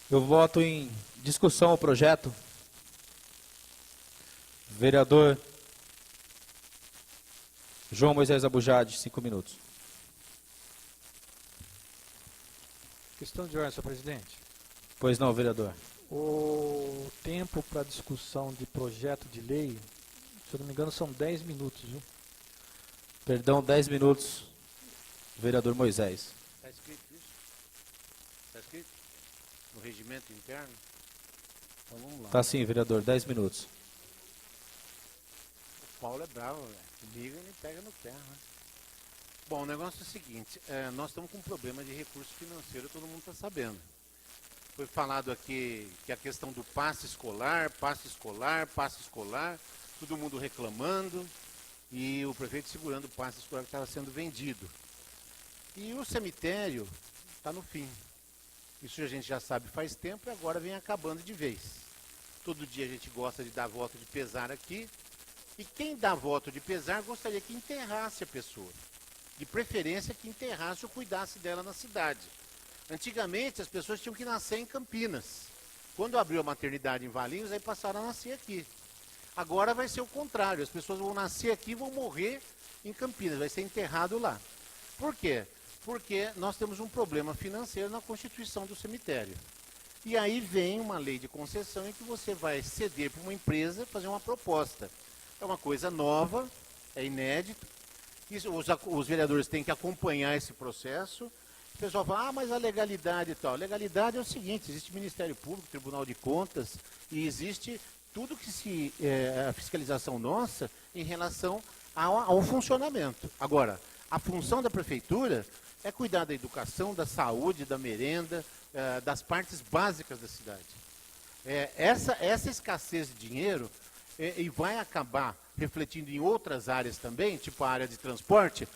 Eu voto em discussão ao projeto. Vereador João Moisés Abujade, 5 minutos. Questão de ordem, senhor presidente. Pois não, vereador. O tempo para discussão de projeto de lei, se eu não me engano, são 10 minutos, viu? Perdão, 10 minutos, vereador Moisés. Está escrito isso? Está escrito? No regimento interno? Então vamos lá. Tá sim, vereador, 10 minutos. O Paulo é bravo, velho. Comigo ele pega no pé, né? Bom, o negócio é o seguinte, nós estamos com um problema de recurso financeiro, todo mundo está sabendo. Foi falado aqui que a questão do passe escolar, todo mundo reclamando e o prefeito segurando o passe escolar que estava sendo vendido. E o cemitério está no fim. Isso a gente já sabe faz tempo e agora vem acabando de vez. Todo dia a gente gosta de dar voto de pesar aqui. E quem dá voto de pesar gostaria que enterrasse a pessoa. De preferência que enterrasse ou cuidasse dela na cidade. Antigamente as pessoas tinham que nascer em Campinas. Quando abriu a maternidade em Valinhos, aí passaram a nascer aqui. Agora vai ser o contrário, as pessoas vão nascer aqui e vão morrer em Campinas, vai ser enterrado lá. Por quê? Porque nós temos um problema financeiro na constituição do cemitério. E aí vem uma lei de concessão em que você vai ceder para uma empresa fazer uma proposta. É uma coisa nova, é inédito. Isso, os vereadores têm que acompanhar esse processo. O pessoal fala, mas a legalidade e tal. A legalidade é o seguinte, existe Ministério Público, Tribunal de Contas, e existe tudo que a fiscalização nossa em relação ao funcionamento. Agora, a função da prefeitura é cuidar da educação, da saúde, da merenda, das partes básicas da cidade. Essa escassez de dinheiro e vai acabar refletindo em outras áreas também, tipo a área de transporte.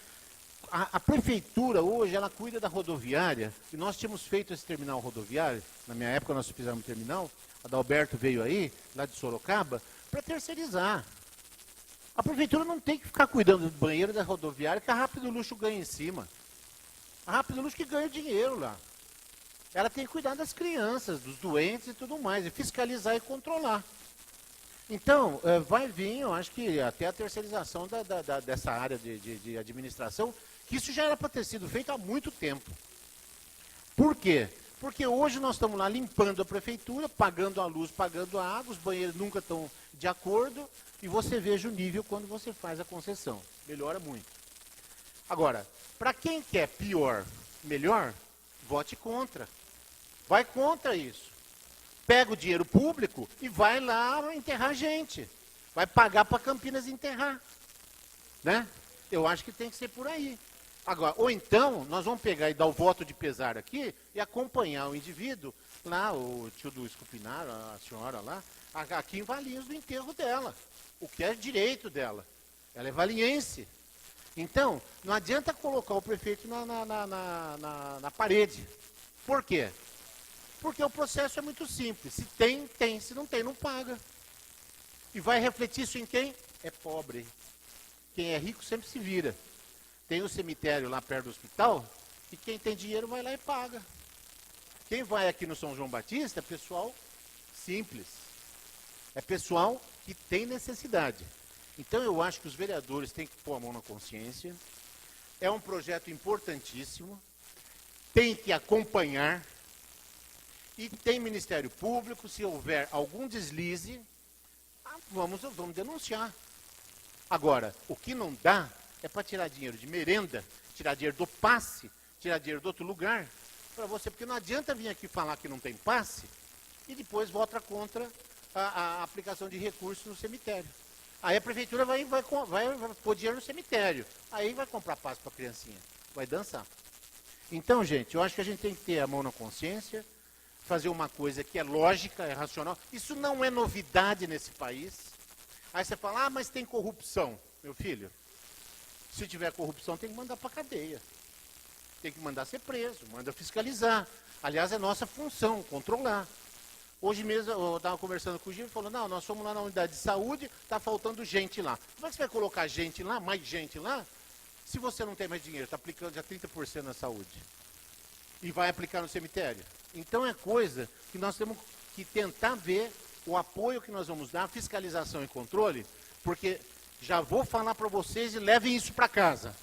A prefeitura hoje, ela cuida da rodoviária, e nós tínhamos feito esse terminal rodoviário, na minha época nós fizemos um terminal, a Adalberto veio aí, lá de Sorocaba, para terceirizar. A prefeitura não tem que ficar cuidando do banheiro da rodoviária, que a Rápido Luxo ganha em cima. A Rápido Luxo que ganha dinheiro lá. Ela tem que cuidar das crianças, dos doentes e tudo mais, e fiscalizar e controlar. Então, vai vir, eu acho que até a terceirização dessa área de administração, que isso já era para ter sido feito há muito tempo. Por quê? Porque hoje nós estamos lá limpando a prefeitura, pagando a luz, pagando a água, os banheiros nunca estão de acordo, e você veja o nível quando você faz a concessão. Melhora muito. Agora, para quem quer pior, melhor, vote contra. Vai contra isso. Pega o dinheiro público e vai lá enterrar gente. Vai pagar para Campinas enterrar. Né? Eu acho que tem que ser por aí. Agora, ou então, nós vamos pegar e dar o voto de pesar aqui e acompanhar o indivíduo, lá, o tio do Escupinar, a senhora lá, aqui em Valinhos, do enterro dela. O que é direito dela. Ela é valinhense. Então, não adianta colocar o prefeito na parede. Por quê? Porque o processo é muito simples. Se tem, tem. Se não tem, não paga. E vai refletir isso em quem? É pobre. Quem é rico sempre se vira. Tem o cemitério lá perto do hospital, e quem tem dinheiro vai lá e paga. Quem vai aqui no São João Batista é pessoal simples. É pessoal que tem necessidade. Então eu acho que os vereadores têm que pôr a mão na consciência. É um projeto importantíssimo. Tem que acompanhar. E tem Ministério Público, se houver algum deslize, vamos denunciar. Agora, o que não dá é para tirar dinheiro de merenda, tirar dinheiro do passe, tirar dinheiro de outro lugar, para você, porque não adianta vir aqui falar que não tem passe e depois vota contra a aplicação de recursos no cemitério. Aí a prefeitura vai pôr dinheiro no cemitério, aí vai comprar passe para a criancinha, vai dançar. Então, gente, eu acho que a gente tem que ter a mão na consciência, fazer uma coisa que é lógica, é racional. Isso não é novidade nesse país. Aí você fala, mas tem corrupção. Meu filho, se tiver corrupção, tem que mandar para a cadeia. Tem que mandar ser preso, manda fiscalizar. Aliás, é nossa função, controlar. Hoje mesmo, eu estava conversando com o Gil e falou, não, nós fomos lá na unidade de saúde, está faltando gente lá. Como é que você vai colocar gente lá, mais gente lá, se você não tem mais dinheiro? Está aplicando já 30% na saúde. E vai aplicar no cemitério. Então é coisa que nós temos que tentar ver o apoio que nós vamos dar, fiscalização e controle, porque já vou falar para vocês e levem isso para casa.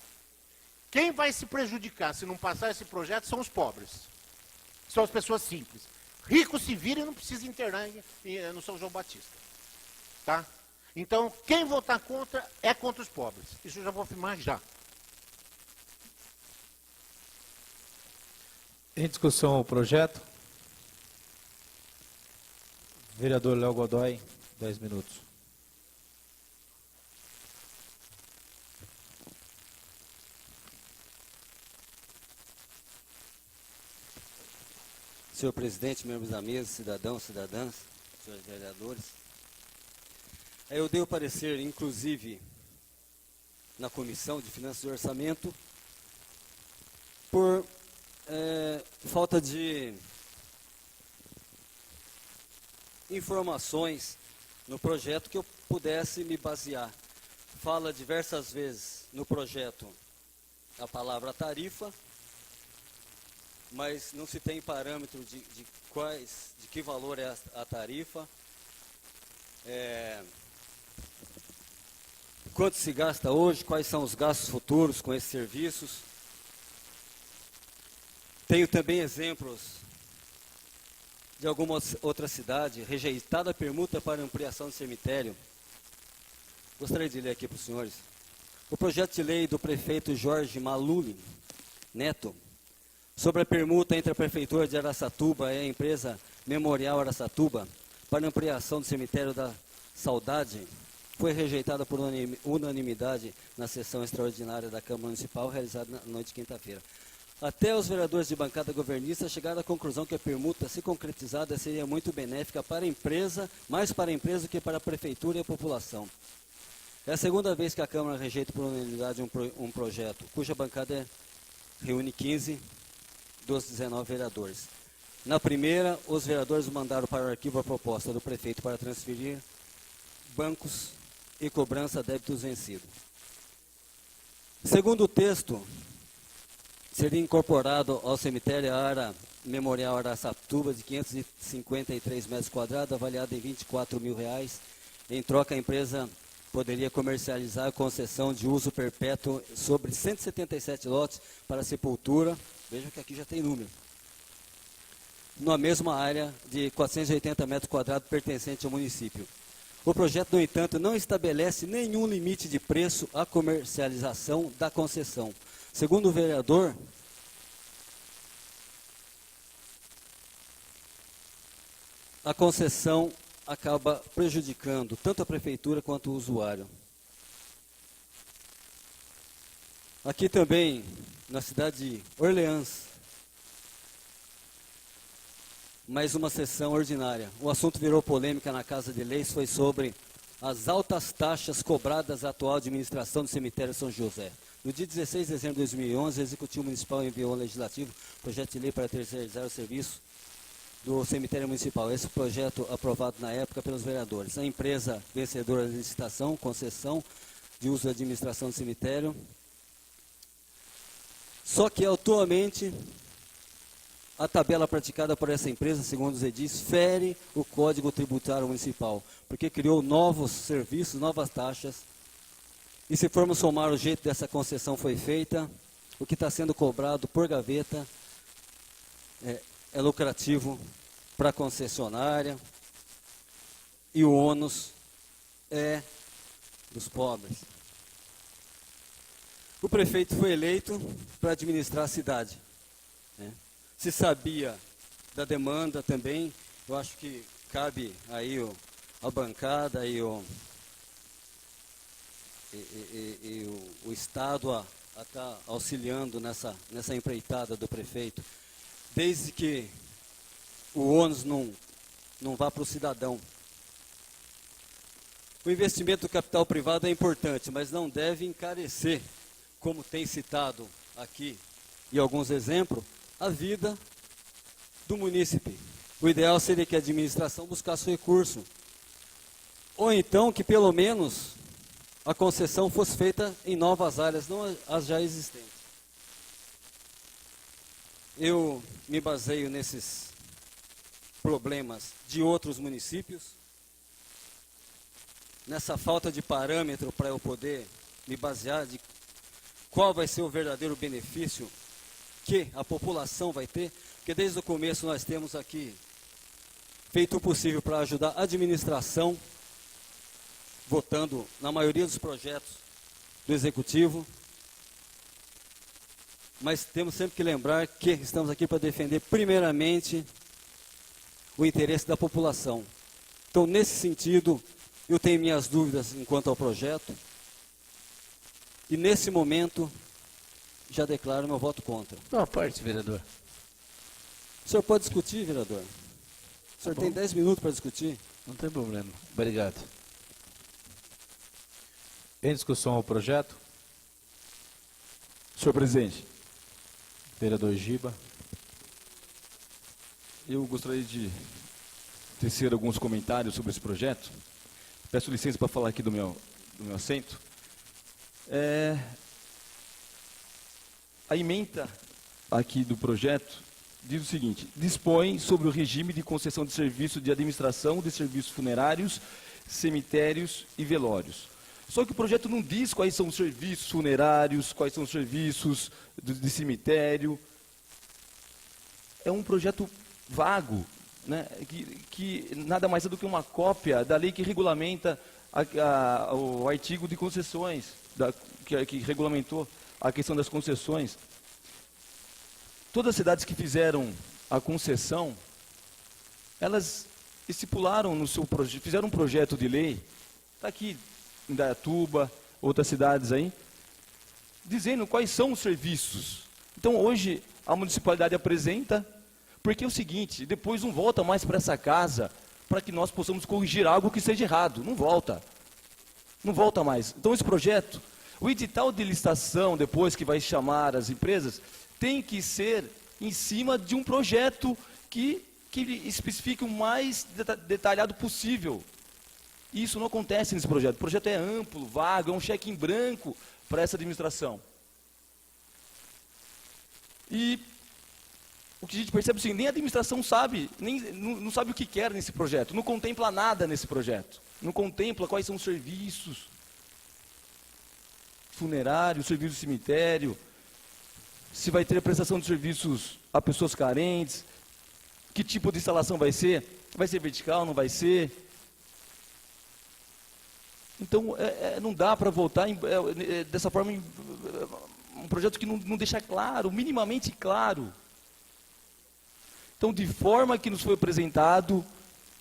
Quem vai se prejudicar se não passar esse projeto são os pobres. São as pessoas simples. Rico se vira e não precisa internar no São João Batista. Tá? Então, quem votar contra é contra os pobres. Isso eu já vou afirmar já. Em discussão o projeto. Vereador Léo Godoy, 10 minutos. Senhor presidente, membros da mesa, cidadãos, cidadãs, senhores vereadores. Eu dei o parecer, inclusive, na Comissão de Finanças e Orçamento, por falta de informações no projeto que eu pudesse me basear. Fala diversas vezes no projeto a palavra tarifa, mas não se tem parâmetro de que valor é a tarifa, quanto se gasta hoje, quais são os gastos futuros com esses serviços. Tenho também exemplos de alguma outra cidade, rejeitada a permuta para ampliação do cemitério. Gostaria de ler aqui para os senhores. O projeto de lei do prefeito Jorge Maluli Neto, sobre a permuta entre a Prefeitura de Araçatuba e a empresa Memorial Araçatuba para ampliação do cemitério da Saudade, foi rejeitada por unanimidade na sessão extraordinária da Câmara Municipal, realizada na noite de quinta-feira. Até os vereadores de bancada governista chegaram à conclusão que a permuta, se concretizada, seria muito benéfica para a empresa, mais para a empresa do que para a Prefeitura e a população. É a segunda vez que a Câmara rejeita por unanimidade um projeto, cuja bancada reúne 15 dos 19 vereadores. Na primeira, os vereadores mandaram para o arquivo a proposta do prefeito para transferir bancos e cobrança de débitos vencidos. Segundo o texto, seria incorporado ao cemitério a área memorial Araçatuba de 553 metros quadrados, avaliada em R$24 mil. Em troca, a empresa poderia comercializar a concessão de uso perpétuo sobre 177 lotes para sepultura. Vejam que aqui já tem número. Na mesma área de 480 metros quadrados pertencente ao município. O projeto, no entanto, não estabelece nenhum limite de preço à comercialização da concessão. Segundo o vereador, a concessão acaba prejudicando tanto a prefeitura quanto o usuário. Aqui também, na cidade de Orleans, mais uma sessão ordinária. O assunto virou polêmica na Casa de Leis, foi sobre as altas taxas cobradas à atual administração do cemitério São José. No dia 16 de dezembro de 2011, o Executivo Municipal enviou ao Legislativo projeto de lei para terceirizar o serviço do cemitério municipal. Esse projeto aprovado na época pelos vereadores. A empresa vencedora da licitação, concessão de uso e administração do cemitério. Só que atualmente a tabela praticada por essa empresa, segundo os edis, fere o Código Tributário Municipal, porque criou novos serviços, novas taxas. E se formos somar o jeito dessa concessão foi feita, o que está sendo cobrado por gaveta é lucrativo para a concessionária e o ônus é dos pobres. O prefeito foi eleito para administrar a cidade, né? Se sabia da demanda também, eu acho que cabe aí a bancada e o Estado a estar auxiliando nessa empreitada do prefeito, desde que o ônus não vá para o cidadão. O investimento do capital privado é importante, mas não deve encarecer, como tem citado aqui, e alguns exemplos, a vida do munícipe. O ideal seria que a administração buscasse o recurso. Ou então que pelo menos a concessão fosse feita em novas áreas, não as já existentes. Eu me baseio nesses problemas de outros municípios, nessa falta de parâmetro para eu poder me basear de qual vai ser o verdadeiro benefício que a população vai ter, porque desde o começo nós temos aqui feito o possível para ajudar a administração, votando na maioria dos projetos do Executivo, mas temos sempre que lembrar que estamos aqui para defender primeiramente o interesse da população. Então, nesse sentido, eu tenho minhas dúvidas enquanto ao projeto, e nesse momento já declaro meu voto contra. Não, parte, vereador. O senhor pode discutir, vereador? O senhor tem 10 minutos para discutir. Não tem problema. Obrigado. Em discussão ao projeto, Senhor presidente, vereador Giba. eu gostaria de tecer alguns comentários sobre esse projeto. Peço licença para falar aqui do meu assento. A ementa aqui do projeto diz o seguinte: dispõe sobre o regime de concessão de serviço de administração de serviços funerários, cemitérios e velórios. Só que o projeto não diz quais são os serviços funerários, quais são os serviços de cemitério. É um projeto vago, né, que nada mais é do que uma cópia da lei que regulamenta o artigo de concessões, que regulamentou a questão das concessões. Todas as cidades que fizeram a concessão, elas estipularam no seu projeto, fizeram um projeto de lei, está aqui em Indaiatuba, outras cidades aí, dizendo quais são os serviços. Então hoje a municipalidade apresenta, porque é o seguinte, depois não volta mais para essa casa para que nós possamos corrigir algo que seja errado. Não volta. Não volta mais. Então esse projeto, o edital de licitação, depois que vai chamar as empresas, tem que ser em cima de um projeto que especifique o mais detalhado possível. Isso não acontece nesse projeto. O projeto é amplo, vago, é um cheque em branco para essa administração. E o que a gente percebe é assim, nem a administração sabe, não sabe o que quer nesse projeto, não contempla nada nesse projeto. Não contempla quais são os serviços funerários, serviço de cemitério, se vai ter a prestação de serviços a pessoas carentes, que tipo de instalação vai ser vertical, não vai ser. Então, não dá para votar dessa forma, um projeto que não deixa claro, minimamente claro. Então, de forma que nos foi apresentado,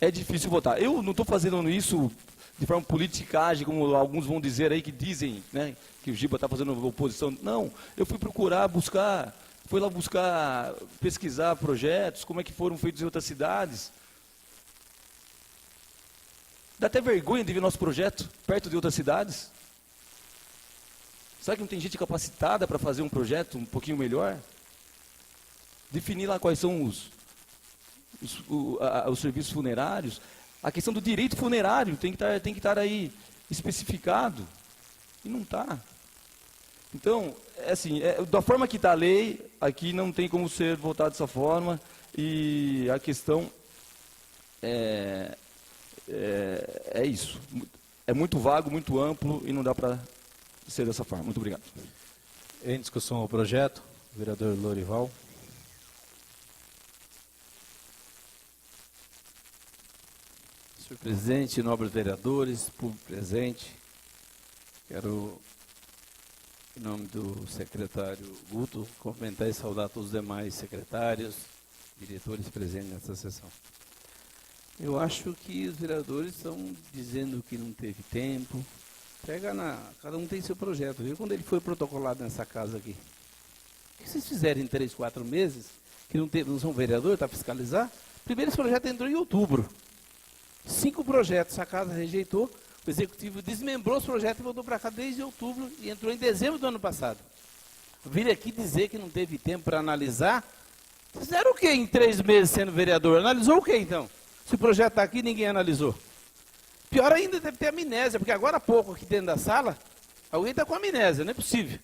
é difícil votar. Eu não estou fazendo isso de forma politicagem, como alguns vão dizer aí, que dizem, né, que o Giba está fazendo oposição. Não, eu fui procurar, fui lá buscar, pesquisar projetos, como é que foram feitos em outras cidades. Dá até vergonha de ver nosso projeto perto de outras cidades. Será que não tem gente capacitada para fazer um projeto um pouquinho melhor? Definir lá quais são os serviços funerários. A questão do direito funerário tem que estar aí especificado. E não está. Então, da forma que está a lei, aqui não tem como ser votado dessa forma. E a questão é isso. É muito vago, muito amplo e não dá para ser dessa forma. Muito obrigado. Em discussão ao projeto, vereador Lorival. Senhor presidente, nobres vereadores, público presente, quero, em nome do secretário Guto, cumprimentar e saudar todos os demais secretários, diretores presentes nessa sessão. Eu acho que os vereadores estão dizendo que não teve tempo. Cada um tem seu projeto. Viu? Quando ele foi protocolado nessa casa aqui, o que vocês fizeram em 3, 4 meses, que não são vereadores, está fiscalizar? Primeiro, esse projeto entrou em outubro. 5 projetos, a casa rejeitou, o executivo desmembrou os projetos e voltou para cá desde outubro e entrou em dezembro do ano passado. Vir aqui dizer que não teve tempo para analisar, fizeram o quê em 3 meses sendo vereador? Analisou o quê então? Se o projeto está aqui, ninguém analisou. Pior ainda, deve ter amnésia, porque agora há pouco aqui dentro da sala, alguém está com amnésia, não é possível.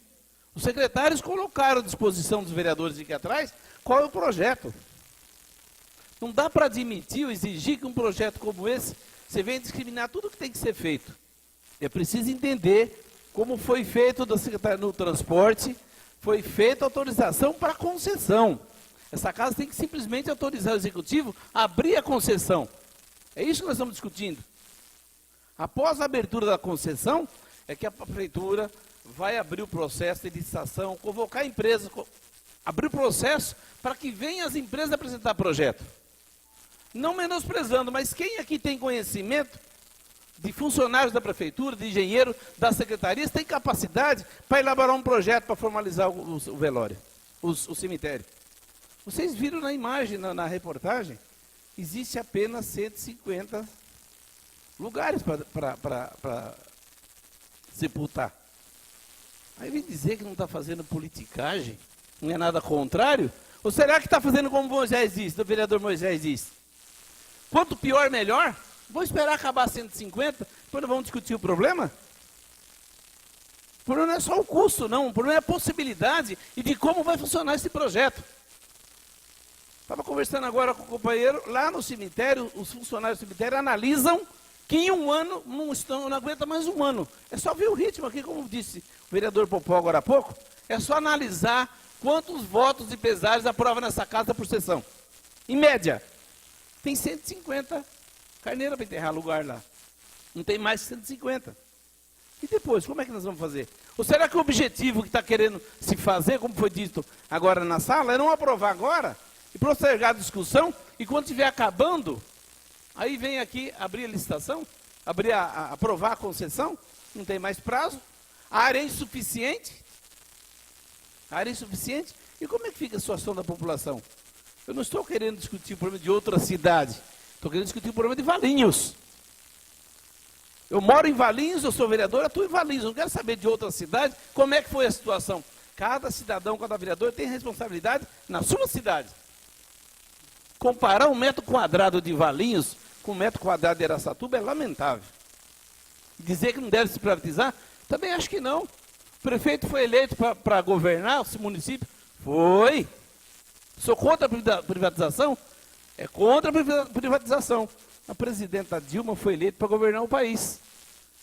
Os secretários colocaram à disposição dos vereadores aqui atrás qual é o projeto. Não dá para admitir ou exigir que um projeto como esse, você venha discriminar tudo que tem que ser feito. É preciso entender como foi feito da Secretaria do Transporte, foi feita a autorização para concessão. Essa casa tem que simplesmente autorizar o Executivo a abrir a concessão. É isso que nós estamos discutindo. Após a abertura da concessão, é que a Prefeitura vai abrir o processo de licitação, convocar a empresa, abrir o processo para que venham as empresas apresentar projeto. Não menosprezando, mas quem aqui tem conhecimento de funcionários da Prefeitura, de engenheiro, das secretarias, tem capacidade para elaborar um projeto para formalizar o velório, o cemitério. Vocês viram na imagem, na reportagem, existe apenas 150 lugares para sepultar. Aí vem dizer que não está fazendo politicagem, não é nada contrário? Ou será que está fazendo como Moisés disse, o vereador Moisés disse? Quanto pior, melhor? Vou esperar acabar 150, depois nós vamos discutir o problema? O problema não é só o custo, não. O problema é a possibilidade e de como vai funcionar esse projeto. Estava conversando agora com o companheiro, lá no cemitério, os funcionários do cemitério analisam que em um ano não aguenta mais um ano. É só ver o ritmo aqui, como disse o vereador Popó agora há pouco, é só analisar quantos votos e pesares aprova nessa casa por sessão. Em média, tem 150 carneiras para enterrar lugar lá. Não tem mais 150. E depois, como é que nós vamos fazer? Ou será que o objetivo que está querendo se fazer, como foi dito agora na sala, é não aprovar agora e postergar a discussão e quando estiver acabando, aí vem aqui abrir a licitação, aprovar a concessão, não tem mais prazo, a área é insuficiente. A área é insuficiente. E como é que fica a situação da população? Eu não estou querendo discutir o problema de outra cidade, estou querendo discutir o problema de Valinhos. Eu moro em Valinhos, eu sou vereador, atuo em Valinhos, não quero saber de outra cidade, como é que foi a situação. Cada cidadão, cada vereador tem responsabilidade na sua cidade. Comparar um metro quadrado de Valinhos com um metro quadrado de Araçatuba é lamentável. Dizer que não deve se privatizar, também acho que não. O prefeito foi eleito para governar esse município? Foi. Sou contra a privatização? É contra a privatização. A presidenta Dilma foi eleita para governar o país.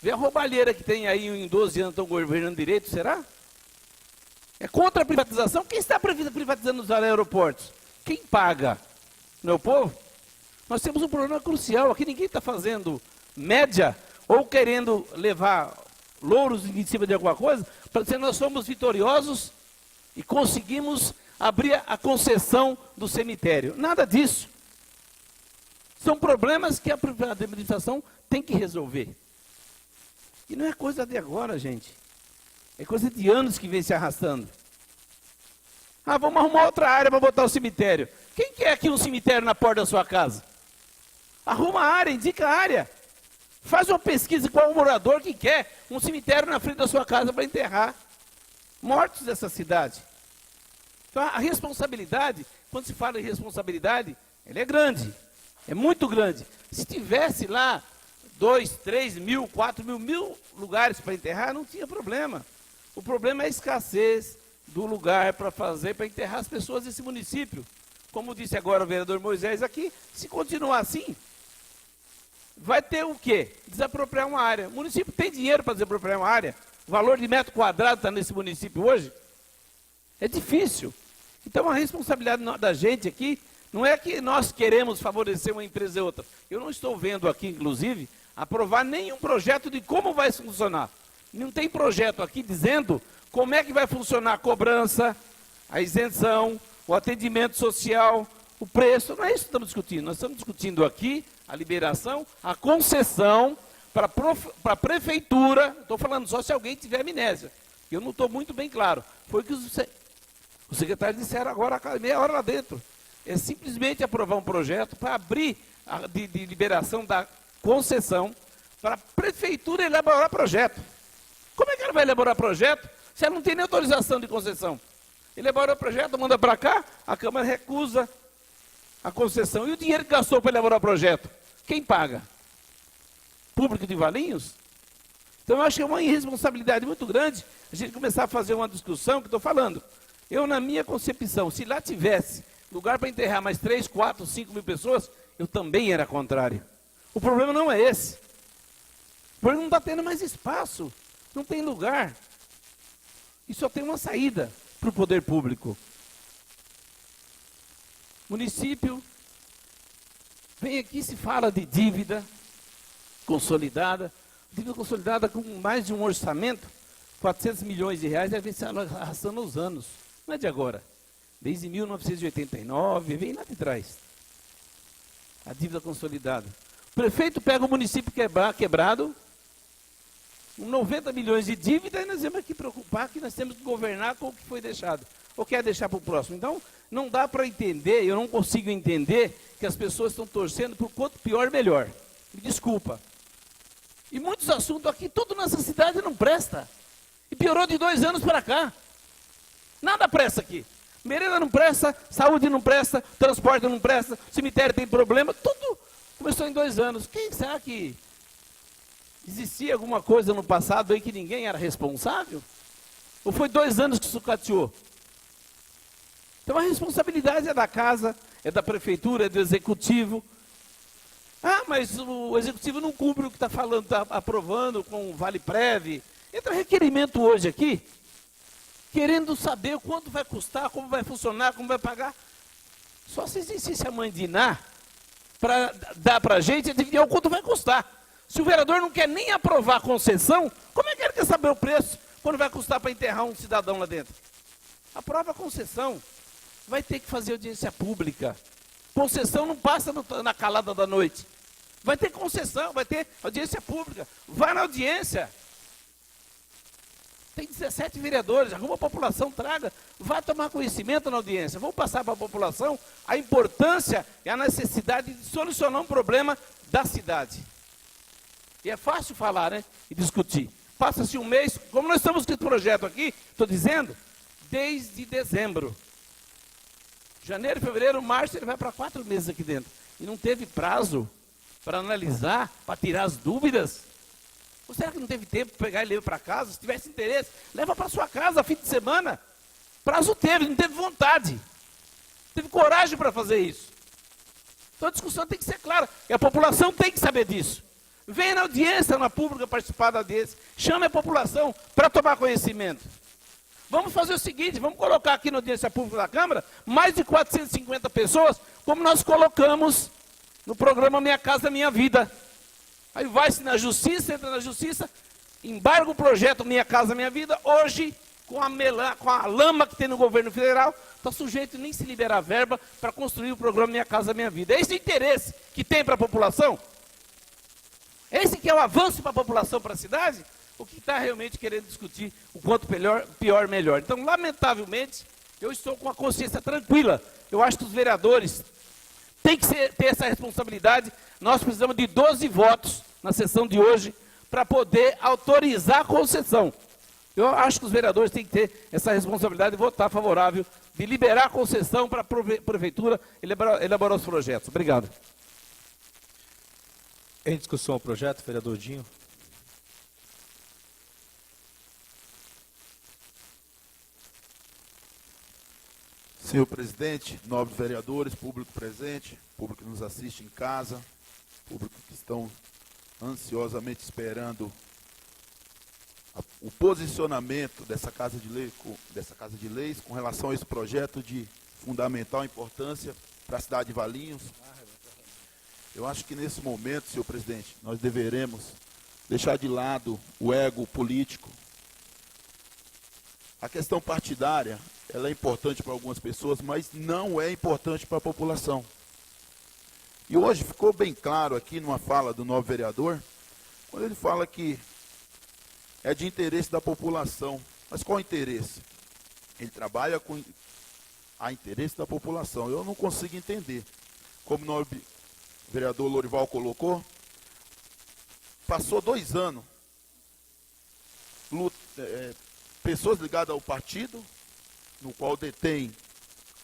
Vê a roubalheira que tem aí em 12 anos, estão governando direito, será? É contra a privatização? Quem está privatizando os aeroportos? Quem paga? Não é o povo? Nós temos um problema crucial. Aqui ninguém está fazendo média ou querendo levar louros em cima de alguma coisa para dizer que nós somos vitoriosos e conseguimos abrir a concessão do cemitério. Nada disso. São problemas que a administração tem que resolver. E não é coisa de agora, gente. É coisa de anos que vem se arrastando. Ah, vamos arrumar outra área para botar o cemitério. Quem quer aqui um cemitério na porta da sua casa? Arruma a área, indica a área. Faz uma pesquisa com o morador que quer um cemitério na frente da sua casa para enterrar mortos dessa cidade. Então, a responsabilidade, quando se fala em responsabilidade, ela é grande. É muito grande. Se tivesse lá 2, 3 mil, 4 mil lugares para enterrar, não tinha problema. O problema é a escassez do lugar para fazer, para enterrar as pessoas desse município. Como disse agora o vereador Moisés aqui, se continuar assim, vai ter o quê? Desapropriar uma área. O município tem dinheiro para desapropriar uma área? O valor de metro quadrado está nesse município hoje? É difícil. Então a responsabilidade da gente aqui não é que nós queremos favorecer uma empresa ou outra. Eu não estou vendo aqui, inclusive, aprovar nenhum projeto de como vai funcionar. Não tem projeto aqui dizendo como é que vai funcionar a cobrança, a isenção, o atendimento social, o preço. Não é isso que estamos discutindo. Nós estamos discutindo aqui a liberação, a concessão para a prefeitura. Estou falando só se alguém tiver amnésia. Eu não estou muito bem claro. Foi o que os secretários disseram agora, meia hora lá dentro. É simplesmente aprovar um projeto para abrir de liberação da concessão para a prefeitura elaborar projeto. Como é que ela vai elaborar projeto se ela não tem nem autorização de concessão? Elabora o projeto, manda para cá, a Câmara recusa a concessão. E o dinheiro que gastou para elaborar o projeto? Quem paga? Público de Valinhos? Então eu acho que é uma irresponsabilidade muito grande a gente começar a fazer uma discussão que estou falando. Eu, na minha concepção, se lá tivesse lugar para enterrar mais 3, 4, 5 mil pessoas, eu também era contrário. O problema não é esse. O problema não está tendo mais espaço, não tem lugar. E só tem uma saída para o poder público. Município, vem aqui, se fala de dívida consolidada com mais de um orçamento, 400 milhões de reais, deve ser arrastando os anos. Não é de agora. Desde 1989, vem lá de trás. A dívida consolidada. O prefeito pega o município quebrado, com 90 milhões de dívida, e nós temos que preocupar que nós temos que governar com o que foi deixado. Ou quer deixar para o próximo. Então, não dá para entender, eu não consigo entender que as pessoas estão torcendo por quanto pior, melhor. Me desculpa. E muitos assuntos aqui, tudo nessa cidade não presta. E piorou de 2 anos para cá. Nada presta aqui. Merenda não presta, saúde não presta, transporte não presta, cemitério tem problema, tudo começou em 2 anos. Quem será que existia alguma coisa no passado aí que ninguém era responsável? Ou foi 2 anos que sucateou? Então a responsabilidade é da casa, é da prefeitura, é do executivo. Ah, mas o executivo não cumpre o que está falando, está aprovando com o Vale-Prev. Entra requerimento hoje aqui, querendo saber quanto vai custar, como vai funcionar, como vai pagar. Só se existisse a mãe de Iná para dar para a gente adivinhar o quanto vai custar. Se o vereador não quer nem aprovar a concessão, como é que ele quer saber o preço quando vai custar para enterrar um cidadão lá dentro? Aprova a concessão. Vai ter que fazer audiência pública. Concessão não passa na calada da noite. Vai ter concessão, vai ter audiência pública. Vai na audiência. Tem 17 vereadores, arruma a população, traga. Vai tomar conhecimento na audiência. Vamos passar para a população a importância e a necessidade de solucionar um problema da cidade. E é fácil falar, né? E discutir. Passa-se um mês, como nós estamos com esse projeto aqui, estou dizendo, desde dezembro. Janeiro, fevereiro, março, ele vai para 4 meses aqui dentro. E não teve prazo para analisar, para tirar as dúvidas. Ou será que não teve tempo para pegar e levar para casa? Se tivesse interesse, leva para sua casa, fim de semana. Prazo teve, não teve vontade. Teve coragem para fazer isso. Então a discussão tem que ser clara. E a população tem que saber disso. Venha na audiência, na pública, participar da audiência. Chame a população para tomar conhecimento. Vamos fazer o seguinte, vamos colocar aqui na audiência pública da Câmara mais de 450 pessoas, como nós colocamos no programa Minha Casa Minha Vida. Aí vai-se na justiça, entra na justiça, embarga o projeto Minha Casa Minha Vida. Hoje, com a lama que tem no governo federal, está sujeito nem se liberar verba para construir o programa Minha Casa Minha Vida. É esse o interesse que tem para a população? Esse que é o avanço para a população, para a cidade? O que está realmente querendo discutir o quanto pior, melhor. Então, lamentavelmente, eu estou com a consciência tranquila. Eu acho que os vereadores têm que ter essa responsabilidade. Nós precisamos de 12 votos na sessão de hoje para poder autorizar a concessão. Eu acho que os vereadores têm que ter essa responsabilidade de votar favorável, de liberar a concessão para a prefeitura elaborar os projetos. Obrigado. Em discussão o projeto, vereador Dinho. Senhor presidente, nobres vereadores, público presente, público que nos assiste em casa, público que estão ansiosamente esperando o posicionamento dessa Casa de Leis com relação a esse projeto de fundamental importância para a cidade de Valinhos. Eu acho que nesse momento, senhor presidente, nós deveremos deixar de lado o ego político. A questão partidária, ela é importante para algumas pessoas, mas não é importante para a população. E hoje ficou bem claro aqui numa fala do novo vereador, quando ele fala que é de interesse da população. Mas qual o interesse? Ele trabalha com a interesse da população. Eu não consigo entender. Como o novo vereador Lorival colocou, passou 2 anos, pessoas ligadas ao partido, no qual detém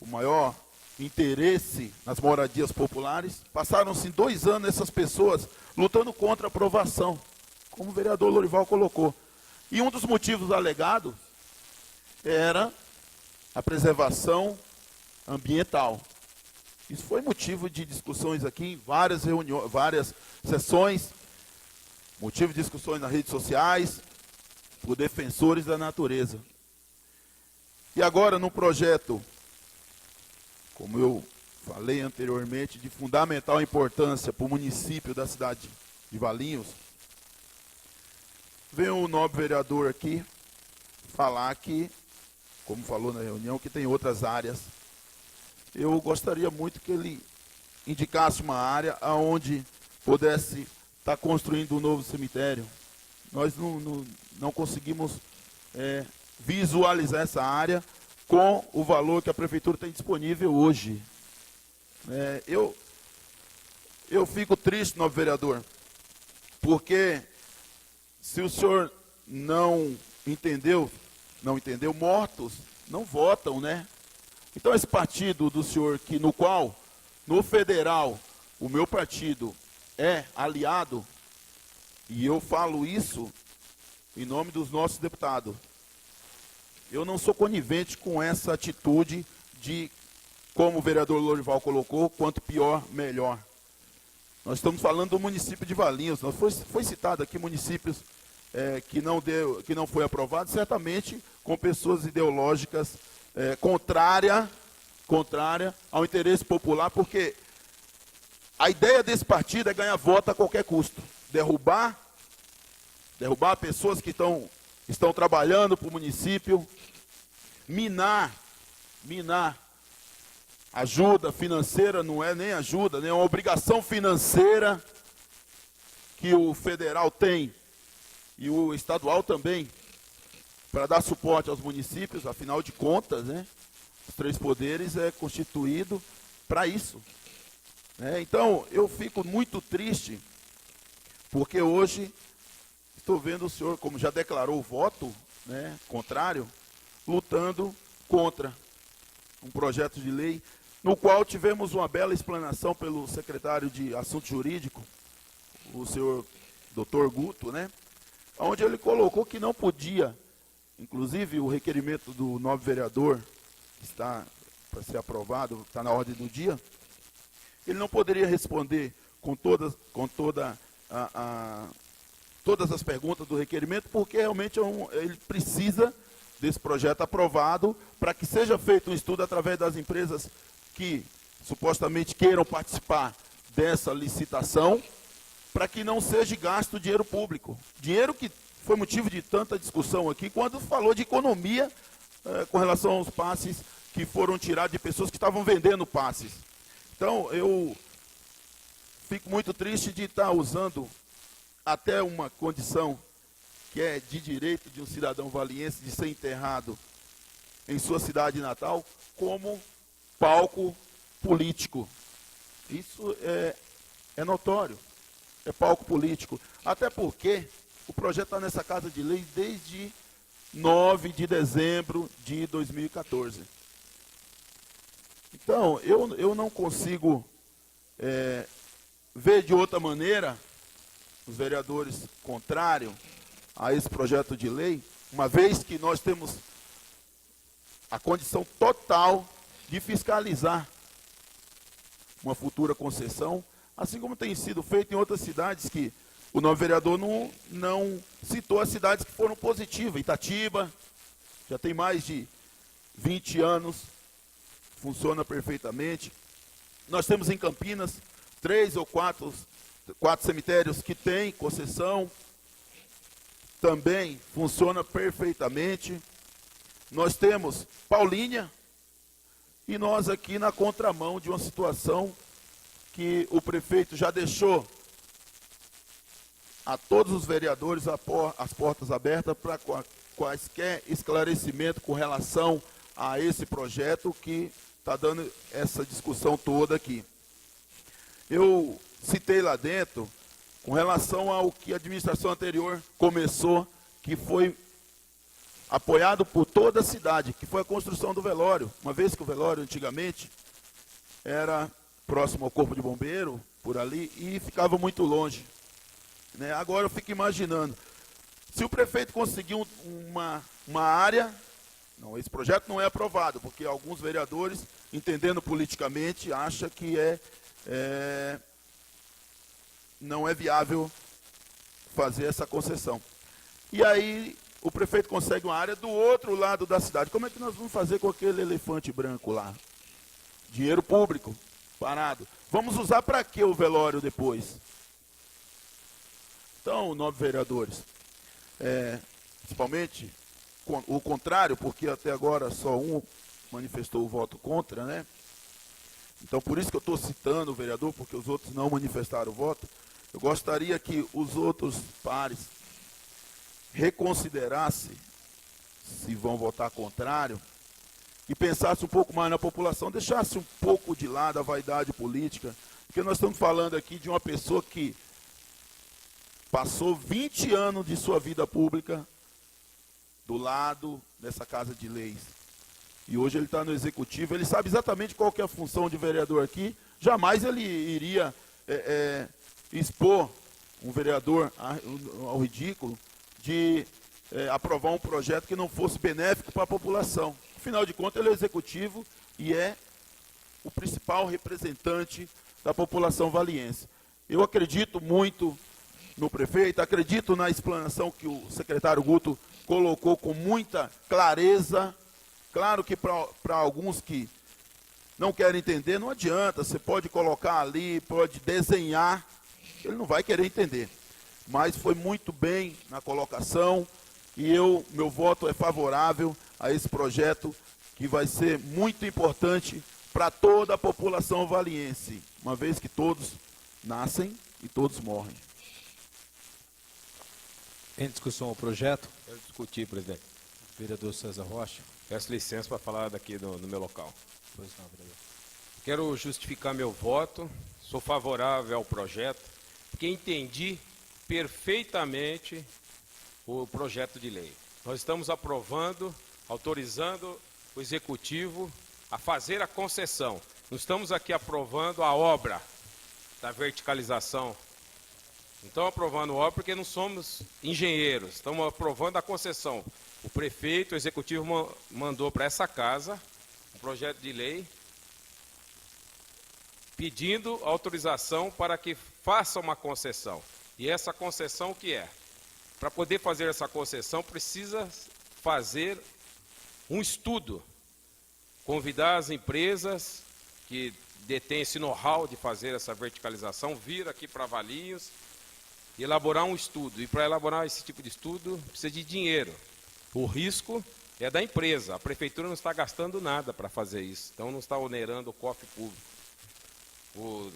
o maior interesse nas moradias populares, passaram-se 2 anos essas pessoas lutando contra a aprovação, como o vereador Lorival colocou. E um dos motivos alegados era a preservação ambiental. Isso foi motivo de discussões aqui em várias reuniões, várias sessões, motivo de discussões nas redes sociais, por defensores da natureza. E agora, no projeto, como eu falei anteriormente, de fundamental importância para o município da cidade de Valinhos, vem o nobre vereador aqui falar que, como falou na reunião, que tem outras áreas. Eu gostaria muito que ele indicasse uma área onde pudesse estar construindo um novo cemitério. Nós não conseguimos visualizar essa área com o valor que a prefeitura tem disponível hoje. Eu fico triste, nobre vereador, porque se o senhor não entendeu, mortos não votam, né? Então esse partido do senhor, no qual, no federal, o meu partido é aliado, e eu falo isso em nome dos nossos deputados, eu não sou conivente com essa atitude de, como o vereador Lorival colocou, quanto pior, melhor. Nós estamos falando do município de Valinhos. Foi citado aqui municípios que não foi aprovado, certamente com pessoas ideológicas contrária ao interesse popular, porque a ideia desse partido é ganhar voto a qualquer custo, derrubar pessoas que estão trabalhando para o município, minar ajuda financeira, não é nem ajuda, né? É uma obrigação financeira que o federal tem e o estadual também, para dar suporte aos municípios, afinal de contas, né? Os três poderes é constituído para isso. Então, eu fico muito triste, porque hoje estou vendo o senhor, como já declarou o voto, né, contrário, lutando contra um projeto de lei, no qual tivemos uma bela explanação pelo secretário de Assunto Jurídico, o senhor Dr. Guto, né, onde ele colocou que não podia, inclusive o requerimento do nobre vereador, que está para ser aprovado, está na ordem do dia, ele não poderia responder com todas as perguntas do requerimento, porque realmente ele precisa desse projeto aprovado para que seja feito um estudo através das empresas que supostamente queiram participar dessa licitação, para que não seja gasto dinheiro público. Dinheiro que foi motivo de tanta discussão aqui, quando falou de economia com relação aos passes que foram tirados de pessoas que estavam vendendo passes. Então, eu fico muito triste de estar usando até uma condição que é de direito de um cidadão valiense de ser enterrado em sua cidade natal como palco político. Isso é notório, é palco político. Até porque o projeto está nessa casa de lei desde 9 de dezembro de 2014. Então, eu não consigo ver de outra maneira os vereadores contrários a esse projeto de lei, uma vez que nós temos a condição total de fiscalizar uma futura concessão, assim como tem sido feito em outras cidades que o novo vereador não citou as cidades que foram positivas. Itatiba, já tem mais de 20 anos, funciona perfeitamente. Nós temos em Campinas 3 ou 4 cemitérios que têm concessão, também funciona perfeitamente. Nós temos Paulínia, e nós aqui na contramão de uma situação que o prefeito já deixou a todos os vereadores as portas abertas para quaisquer esclarecimento com relação a esse projeto que está dando essa discussão toda aqui. Eu citei lá dentro, com relação ao que a administração anterior começou, que foi apoiado por toda a cidade, que foi a construção do velório. Uma vez que o velório antigamente era próximo ao corpo de bombeiro, por ali, e ficava muito longe. Agora eu fico imaginando, se o prefeito conseguiu uma área, não, esse projeto não é aprovado, porque alguns vereadores entendendo politicamente, acha que não é viável fazer essa concessão. E aí o prefeito consegue uma área do outro lado da cidade. Como é que nós vamos fazer com aquele elefante branco lá? Dinheiro público, parado. Vamos usar para quê o velório depois? Então, nobres vereadores, principalmente o contrário, porque até agora só um manifestou o voto contra, né? Então, por isso que eu estou citando o vereador, porque os outros não manifestaram o voto. Eu gostaria que os outros pares reconsiderassem se vão votar contrário e pensassem um pouco mais na população, deixasse um pouco de lado a vaidade política, porque nós estamos falando aqui de uma pessoa que passou 20 anos de sua vida pública do lado dessa Casa de Leis. E hoje ele está no Executivo, ele sabe exatamente qual que é a função de vereador aqui. Jamais ele iria expor um vereador ao ridículo de aprovar um projeto que não fosse benéfico para a população. Afinal de contas, ele é executivo e é o principal representante da população valiense. Eu acredito muito no prefeito, acredito na explanação que o secretário Guto colocou com muita clareza. Claro que para alguns que não querem entender, não adianta, você pode colocar ali, pode desenhar, ele não vai querer entender. Mas foi muito bem na colocação e meu voto é favorável a esse projeto que vai ser muito importante para toda a população valiense, uma vez que todos nascem e todos morrem. Em discussão o projeto, Quero discutir, presidente. vereador César Rocha. Peço licença para falar daqui no meu local. Pois não, vereador. Quero justificar meu voto. Sou favorável ao projeto, porque entendi perfeitamente o projeto de lei. Nós estamos aprovando, autorizando o Executivo a fazer a concessão. Não estamos aqui aprovando a obra da verticalização. Não estamos aprovando a obra porque não somos engenheiros. Estamos aprovando a concessão. O prefeito, o Executivo mandou para essa casa um projeto de lei pedindo autorização para que faça uma concessão. E essa concessão o que é? Para poder fazer essa concessão precisa fazer um estudo, convidar as empresas que detêm esse know-how de fazer essa verticalização, vir aqui para Valinhos e elaborar um estudo. E para elaborar esse tipo de estudo precisa de dinheiro. O risco é da empresa. A prefeitura não está gastando nada para fazer isso, então não está onerando o cofre público. O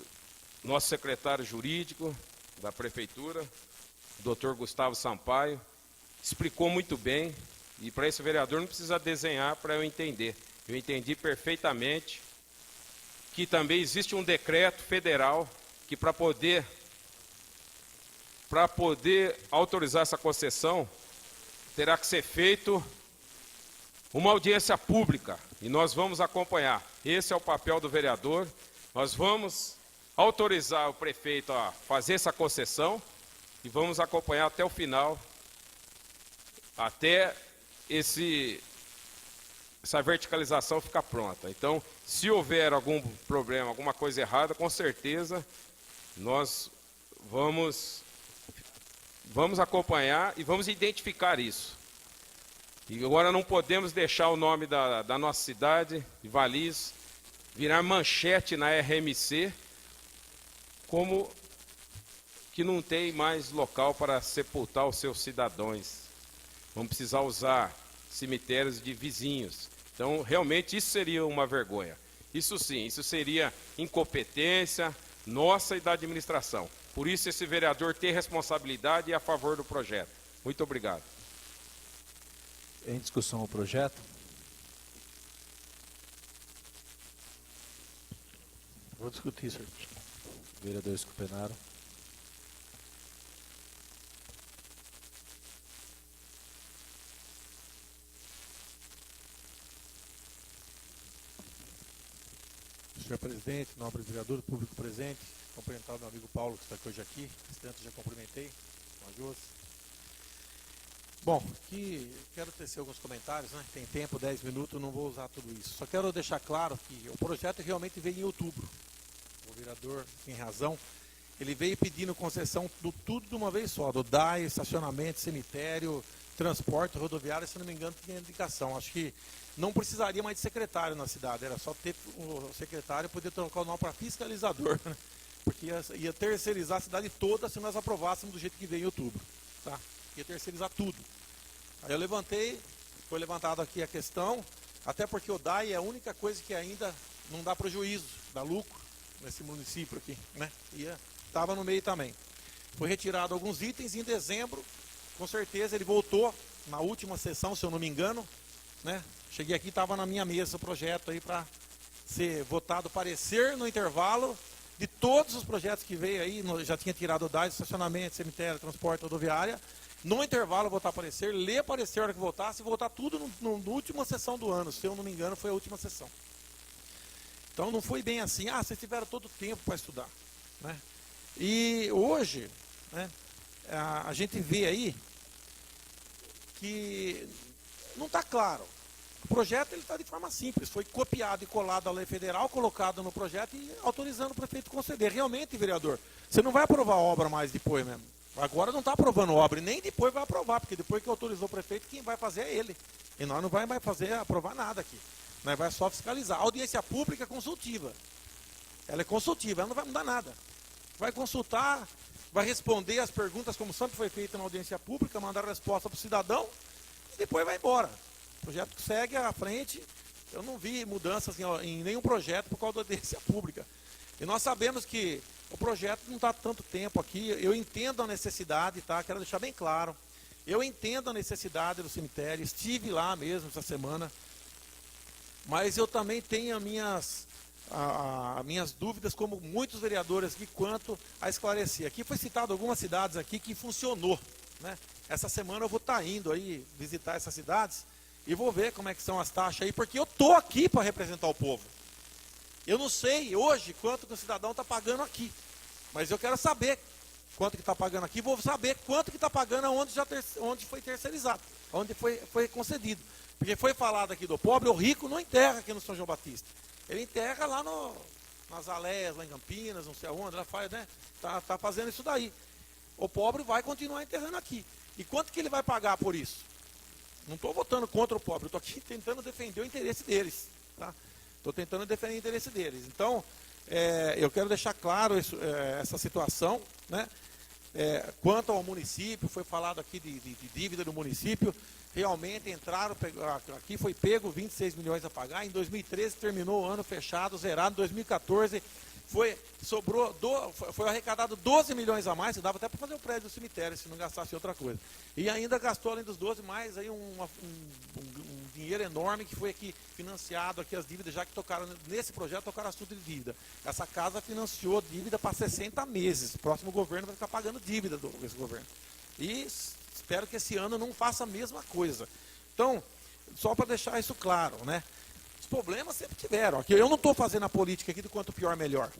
nosso secretário jurídico da prefeitura, o doutor Gustavo Sampaio, explicou muito bem, e para esse vereador não precisa desenhar para eu entender. Eu entendi perfeitamente que também existe um decreto federal que para poder autorizar essa concessão, terá que ser feito uma audiência pública, e nós vamos acompanhar. Esse é o papel do vereador. Nós vamos autorizar o prefeito a fazer essa concessão e vamos acompanhar até o final, até essa verticalização ficar pronta. Então, se houver algum problema, alguma coisa errada, com certeza nós vamos acompanhar e vamos identificar isso. E agora não podemos deixar o nome da nossa cidade, de Valinhos, virar manchete na RMC, como que não tem mais local para sepultar os seus cidadãos. Vamos precisar usar cemitérios de vizinhos. Então, realmente, isso seria uma vergonha. Isso sim, isso seria incompetência nossa e da administração. Por isso, esse vereador tem responsabilidade e é a favor do projeto. Muito obrigado. Em discussão o projeto, Vou discutir, senhor. vereador Scupenaro. Senhor presidente, nobre vereador, público presente, cumprimentar o meu amigo Paulo, que está aqui hoje aqui. Antes já cumprimentei, com a Jôs. Bom, aqui quero tecer alguns comentários, né? Tem tempo, 10 minutos, não vou usar tudo isso. Só quero deixar claro que o projeto realmente veio em outubro. O vereador tem razão. Ele veio pedindo concessão do tudo de uma vez só, do DAI, estacionamento, cemitério, transporte, rodoviário, se não me engano, tinha indicação. Acho que não precisaria mais de secretário na cidade, era só ter o secretário poder trocar o nome para fiscalizador, né? Porque ia terceirizar a cidade toda se nós aprovássemos do jeito que veio em outubro. Tá? Ia terceirizar tudo. Aí eu levantei, foi levantado aqui a questão, até porque o DAI é a única coisa que ainda não dá prejuízo, dá lucro nesse município aqui, né? E estava no meio também. Foi retirado alguns itens e em dezembro, com certeza ele voltou na última sessão, se eu não me engano, né? Cheguei aqui, estava na minha mesa o projeto aí para ser votado, parecer no intervalo de todos os projetos que veio aí, já tinha tirado o DAI, estacionamento, cemitério, transporte, rodoviária. No intervalo votar parecer, ler parecer a hora que votasse, e votar tudo na última sessão do ano, se eu não me engano, foi a última sessão. Então não foi bem assim, vocês tiveram todo o tempo para estudar, né? E hoje, né, a gente vê aí que não está claro. O projeto está de forma simples, foi copiado e colado a lei federal, colocado no projeto e autorizando o prefeito a conceder. Realmente, vereador, você não vai aprovar a obra mais depois mesmo. Agora não está aprovando obra e nem depois vai aprovar, porque depois que autorizou o prefeito, quem vai fazer é ele. E nós não vai mais aprovar nada aqui. Nós vai só fiscalizar. A audiência pública é consultiva. Ela é consultiva, ela não vai mudar nada. Vai consultar, vai responder as perguntas como sempre foi feito na audiência pública, mandar a resposta para o cidadão e depois vai embora. O projeto segue à frente. Eu não vi mudanças em nenhum projeto por causa da audiência pública. E nós sabemos que o projeto não está tanto tempo aqui. Eu entendo a necessidade, tá? Quero deixar bem claro. Eu entendo a necessidade do cemitério. Estive lá mesmo essa semana. Mas eu também tenho as minhas dúvidas, como muitos vereadores aqui, quanto a esclarecer. Aqui foi citado algumas cidades aqui que funcionou, né? Essa semana eu vou estar indo aí visitar essas cidades e vou ver como é que são as taxas aí, porque eu estou aqui para representar o povo. Eu não sei hoje quanto que o cidadão está pagando aqui, mas eu quero saber quanto que está pagando aqui, vou saber quanto que está pagando onde foi terceirizado, onde foi concedido. Porque foi falado aqui do pobre, o rico não enterra aqui no São João Batista. Ele enterra lá nas Aleias, lá em Campinas, não sei aonde, ela faz, né? Tá fazendo isso daí. O pobre vai continuar enterrando aqui. E quanto que ele vai pagar por isso? Não estou votando contra o pobre, estou aqui tentando defender o interesse deles. Tá? Estou tentando defender o interesse deles. Então, eu quero deixar claro essa situação, né? Quanto ao município, foi falado aqui de dívida do município. Realmente entraram, aqui foi pego 26 milhões a pagar, em 2013 terminou o ano fechado, zerado, em 2014 foi arrecadado 12 milhões a mais, dava até para fazer o prédio do cemitério, se não gastasse outra coisa. E ainda gastou, além dos 12, mais aí um dinheiro enorme que foi aqui financiado, aqui as dívidas, já que tocaram nesse projeto, tocaram assunto de dívida. Essa casa financiou dívida para 60 meses, o próximo governo vai ficar pagando dívida desse governo. E espero que esse ano não faça a mesma coisa. Então, só para deixar isso claro, né? Os problemas sempre tiveram. Aqui, eu não estou fazendo a política aqui do quanto pior, melhor.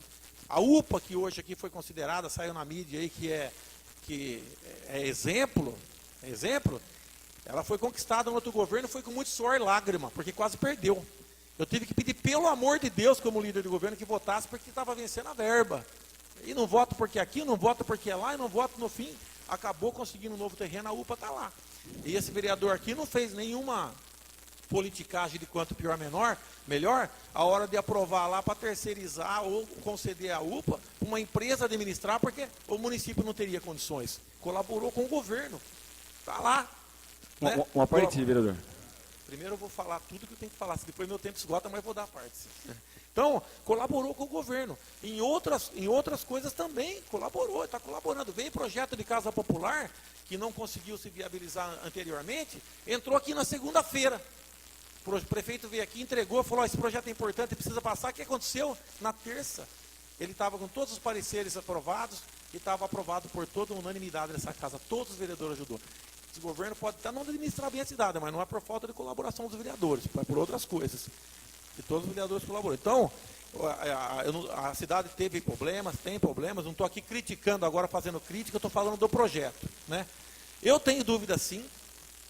A UPA, que hoje aqui foi considerada, saiu na mídia aí, que é exemplo, ela foi conquistada no outro governo, foi com muito suor e lágrima, porque quase perdeu. Eu tive que pedir, pelo amor de Deus, como líder do governo, que votasse, porque estava vencendo a verba. E não voto porque aqui, não voto porque é lá, e não voto no fim. Acabou conseguindo um novo terreno, a UPA está lá. E esse vereador aqui não fez nenhuma politicagem de quanto pior, melhor, a hora de aprovar lá para terceirizar ou conceder a UPA, uma empresa administrar, porque o município não teria condições. Colaborou com o governo. Está lá. Né? Uma parte, vereador. Primeiro eu vou falar tudo que eu tenho que falar, se depois meu tempo esgota, mas vou dar a parte. Sim. Então, colaborou com o governo. Em outras coisas também colaborou, está colaborando. Veio projeto de casa popular, que não conseguiu se viabilizar anteriormente, entrou aqui na segunda-feira. O prefeito veio aqui, entregou, falou, esse projeto é importante, precisa passar. O que aconteceu? Na terça, ele estava com todos os pareceres aprovados e estava aprovado por toda a unanimidade dessa casa. Todos os vereadores ajudou. Esse governo pode até não administrar bem a cidade, mas não é por falta de colaboração dos vereadores, é por outras coisas. E todos os vereadores colaboraram. Então, a cidade teve problemas, tem problemas, não estou aqui criticando agora, fazendo crítica, eu estou falando do projeto. Né? Eu tenho dúvida sim,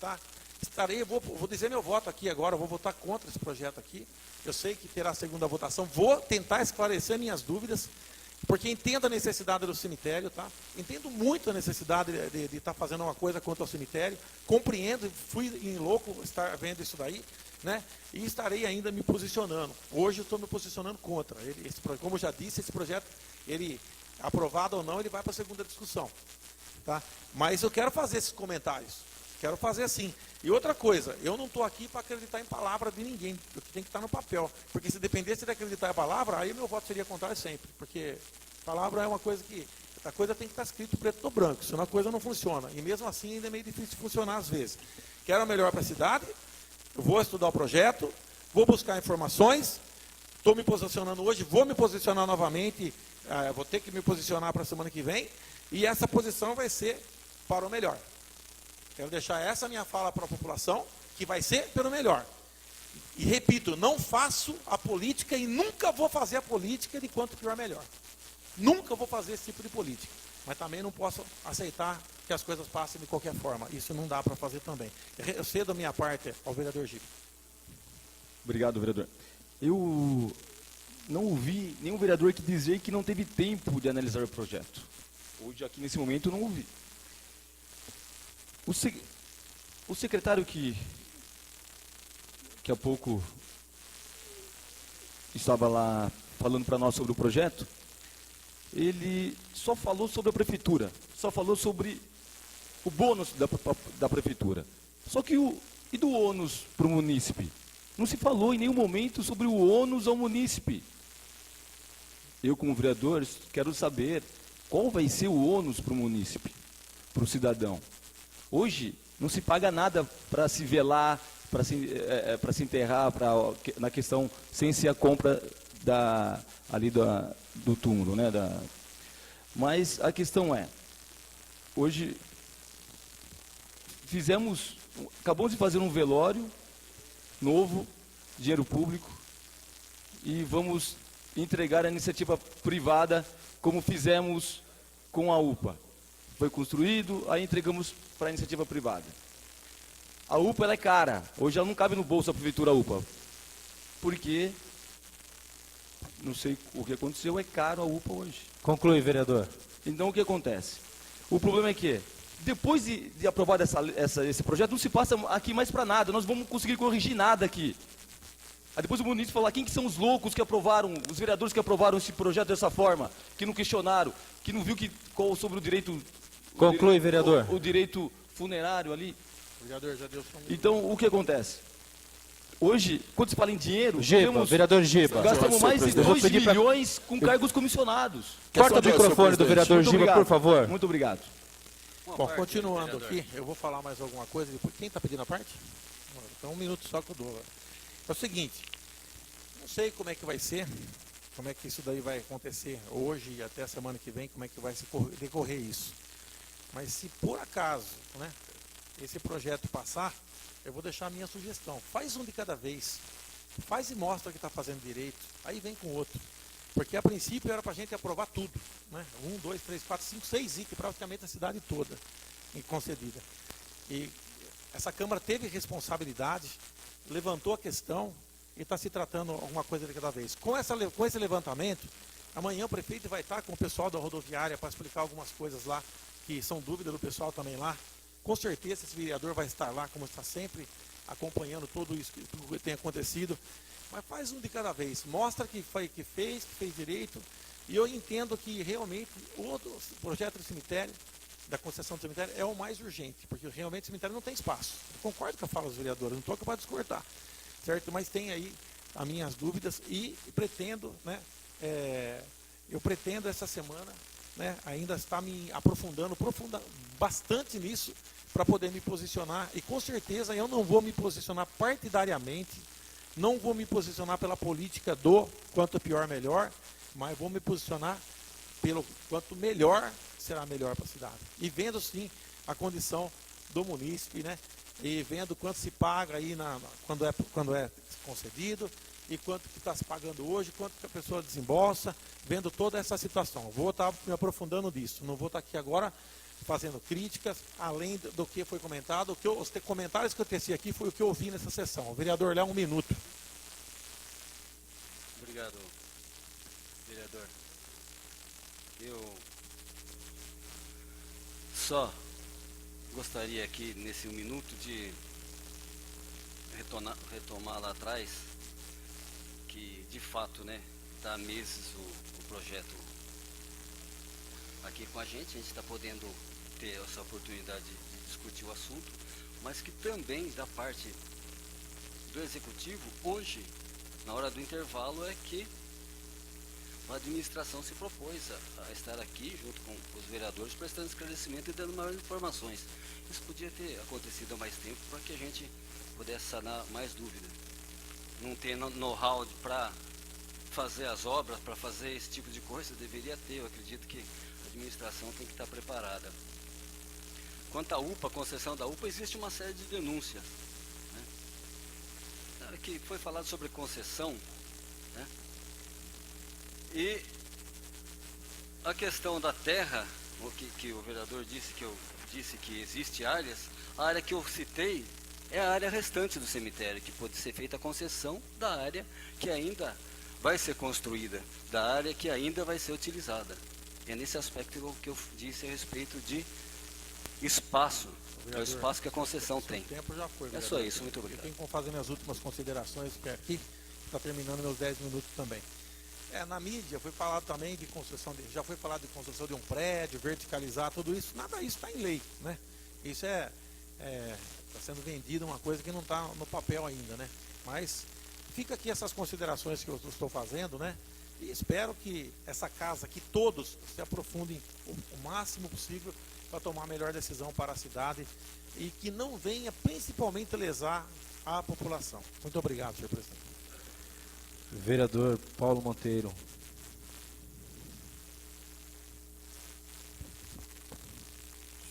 tá? Estarei, vou dizer meu voto aqui agora, vou votar contra esse projeto aqui. Eu sei que terá a segunda votação, vou tentar esclarecer minhas dúvidas, porque entendo a necessidade do cemitério, tá? Entendo muito a necessidade de estar fazendo uma coisa contra o cemitério, compreendo, fui em louco estar vendo isso daí, né? E estarei ainda me posicionando. Hoje eu estou me posicionando contra. Como eu já disse, esse projeto, ele, aprovado ou não, ele vai para a segunda discussão. Tá? Mas eu quero fazer esses comentários. Quero fazer assim. E outra coisa, eu não estou aqui para acreditar em palavra de ninguém. Eu tenho que estar no papel. Porque se dependesse de acreditar em palavra, aí meu voto seria contrário sempre. Porque palavra é uma coisa que... A coisa tem que estar escrito preto no branco, senão a coisa não funciona. E mesmo assim ainda é meio difícil de funcionar às vezes. Quero o melhor para a cidade, eu vou estudar o projeto, vou buscar informações, estou me posicionando hoje, vou me posicionar novamente, vou ter que me posicionar para a semana que vem, e essa posição vai ser para o melhor. Quero deixar essa minha fala para a população, que vai ser pelo melhor. E repito, não faço a política e nunca vou fazer a política de quanto pior melhor. Nunca vou fazer esse tipo de política. Mas também não posso aceitar que as coisas passem de qualquer forma. Isso não dá para fazer também. Eu cedo a minha parte ao vereador Giba. Obrigado, vereador. Eu não ouvi nenhum vereador que dizer que não teve tempo de analisar o projeto. Hoje, aqui nesse momento, eu não ouvi. O secretário que há pouco estava lá falando para nós sobre o projeto, ele só falou sobre a prefeitura, só falou sobre o bônus da prefeitura. Só que e do ônus para o munícipe? Não se falou em nenhum momento sobre o ônus ao munícipe. Eu, como vereador, quero saber qual vai ser o ônus para o munícipe, para o cidadão. Hoje, não se paga nada para se velar, para se enterrar, na questão, sem ser a compra do túmulo, né? Mas a questão é, hoje acabamos de fazer um velório novo, dinheiro público, e vamos entregar a iniciativa privada como fizemos com a UPA. Foi construído, aí entregamos para a iniciativa privada. A UPA ela é cara, hoje ela não cabe no bolso da prefeitura UPA, porque não sei o que aconteceu, é caro a UPA hoje. Conclui, vereador. Então o que acontece? O problema é que, depois de aprovado esse projeto, não se passa aqui mais para nada, nós vamos conseguir corrigir nada aqui. Aí depois o município falar, quem que são os loucos que aprovaram, os vereadores que aprovaram esse projeto dessa forma, que não questionaram, que não viu sobre o direito... Conclui, vereador. O direito funerário ali. O vereador já deu... Então, o que acontece? Hoje, quando se fala em dinheiro, vereador Giba. gastamos mais de 2 milhões com cargos comissionados. Corta o microfone do vereador Giba, por favor. Muito obrigado. Bom, continuando aqui, eu vou falar mais alguma coisa. Depois, quem está pedindo a parte? Então, 1 minuto só que eu dou. É o seguinte, não sei como é que vai ser, como é que isso daí vai acontecer hoje e até a semana que vem, como é que vai se decorrer isso. Mas se por acaso, né, esse projeto passar, eu vou deixar a minha sugestão. Faz um de cada vez. Faz e mostra que está fazendo direito. Aí vem com outro. Porque a princípio era para a gente aprovar tudo. Né? 1, 2, 3, 4, 5, 6 itens, praticamente a cidade toda concedida. E essa Câmara teve responsabilidade, levantou a questão e está se tratando alguma coisa de cada vez. Com esse levantamento, amanhã o prefeito vai estar com o pessoal da rodoviária para explicar algumas coisas lá, que são dúvidas do pessoal também lá. Com certeza esse vereador vai estar lá, como está sempre, acompanhando tudo isso que tem acontecido. Mas faz um de cada vez. Mostra que fez direito. E eu entendo que realmente o projeto do cemitério, da concessão do cemitério, é o mais urgente. Porque realmente o cemitério não tem espaço. Eu concordo com a fala dos vereadores, não estou aqui para discordar. Certo? Mas tem aí as minhas dúvidas e pretendo, né, eu pretendo essa semana, né, ainda estar me aprofundando bastante nisso para poder me posicionar. E com certeza eu não vou me posicionar partidariamente, não vou me posicionar pela política do quanto pior melhor, mas vou me posicionar pelo quanto melhor será melhor para a cidade. E vendo sim a condição do munícipe, né? E vendo quanto se paga aí quando é concedido, e quanto que está se pagando hoje, quanto que a pessoa desembolsa, vendo toda essa situação. Vou estar me aprofundando nisso, não vou estar aqui agora fazendo críticas, além do que foi comentado. Os comentários que eu teci aqui foi o que eu ouvi nessa sessão. O vereador Léo, 1 minuto. Obrigado, vereador. Eu só gostaria aqui, nesse 1 minuto, de retomar lá atrás, que de fato, né, está há meses o projeto aqui com a gente está podendo ter essa oportunidade de discutir o assunto, mas que também da parte do executivo, hoje, na hora do intervalo, é que a administração se propôs a estar aqui junto com os vereadores prestando esclarecimento e dando maiores informações. Isso podia ter acontecido há mais tempo para que a gente pudesse sanar mais dúvidas. Não ter know-how para fazer as obras, para fazer esse tipo de coisa, deveria ter. Eu acredito que a administração tem que estar preparada. Quanto à UPA, a concessão da UPA, existe uma série de denúncias, né? Que foi falado sobre concessão, né? E a questão da terra, que o vereador disse que eu disse que existe áreas, a área que eu citei é a área restante do cemitério, que pode ser feita a concessão da área que ainda vai ser construída, da área que ainda vai ser utilizada. É nesse aspecto que eu disse a respeito de espaço, é o espaço que a concessão tem. O tempo já foi, é só isso, muito obrigado. Eu tenho que fazer minhas últimas considerações, que é aqui, está terminando meus 10 minutos também. Na mídia foi falado também de construção, já foi falado de construção de um prédio, verticalizar, tudo isso, nada disso está em lei, né? Isso está sendo vendido uma coisa que não está no papel ainda, né? Mas fica aqui essas considerações que eu estou fazendo, né? E espero que essa casa, que todos se aprofundem o máximo possível para tomar a melhor decisão para a cidade e que não venha principalmente lesar a população. Muito obrigado, senhor presidente. Vereador Paulo Monteiro.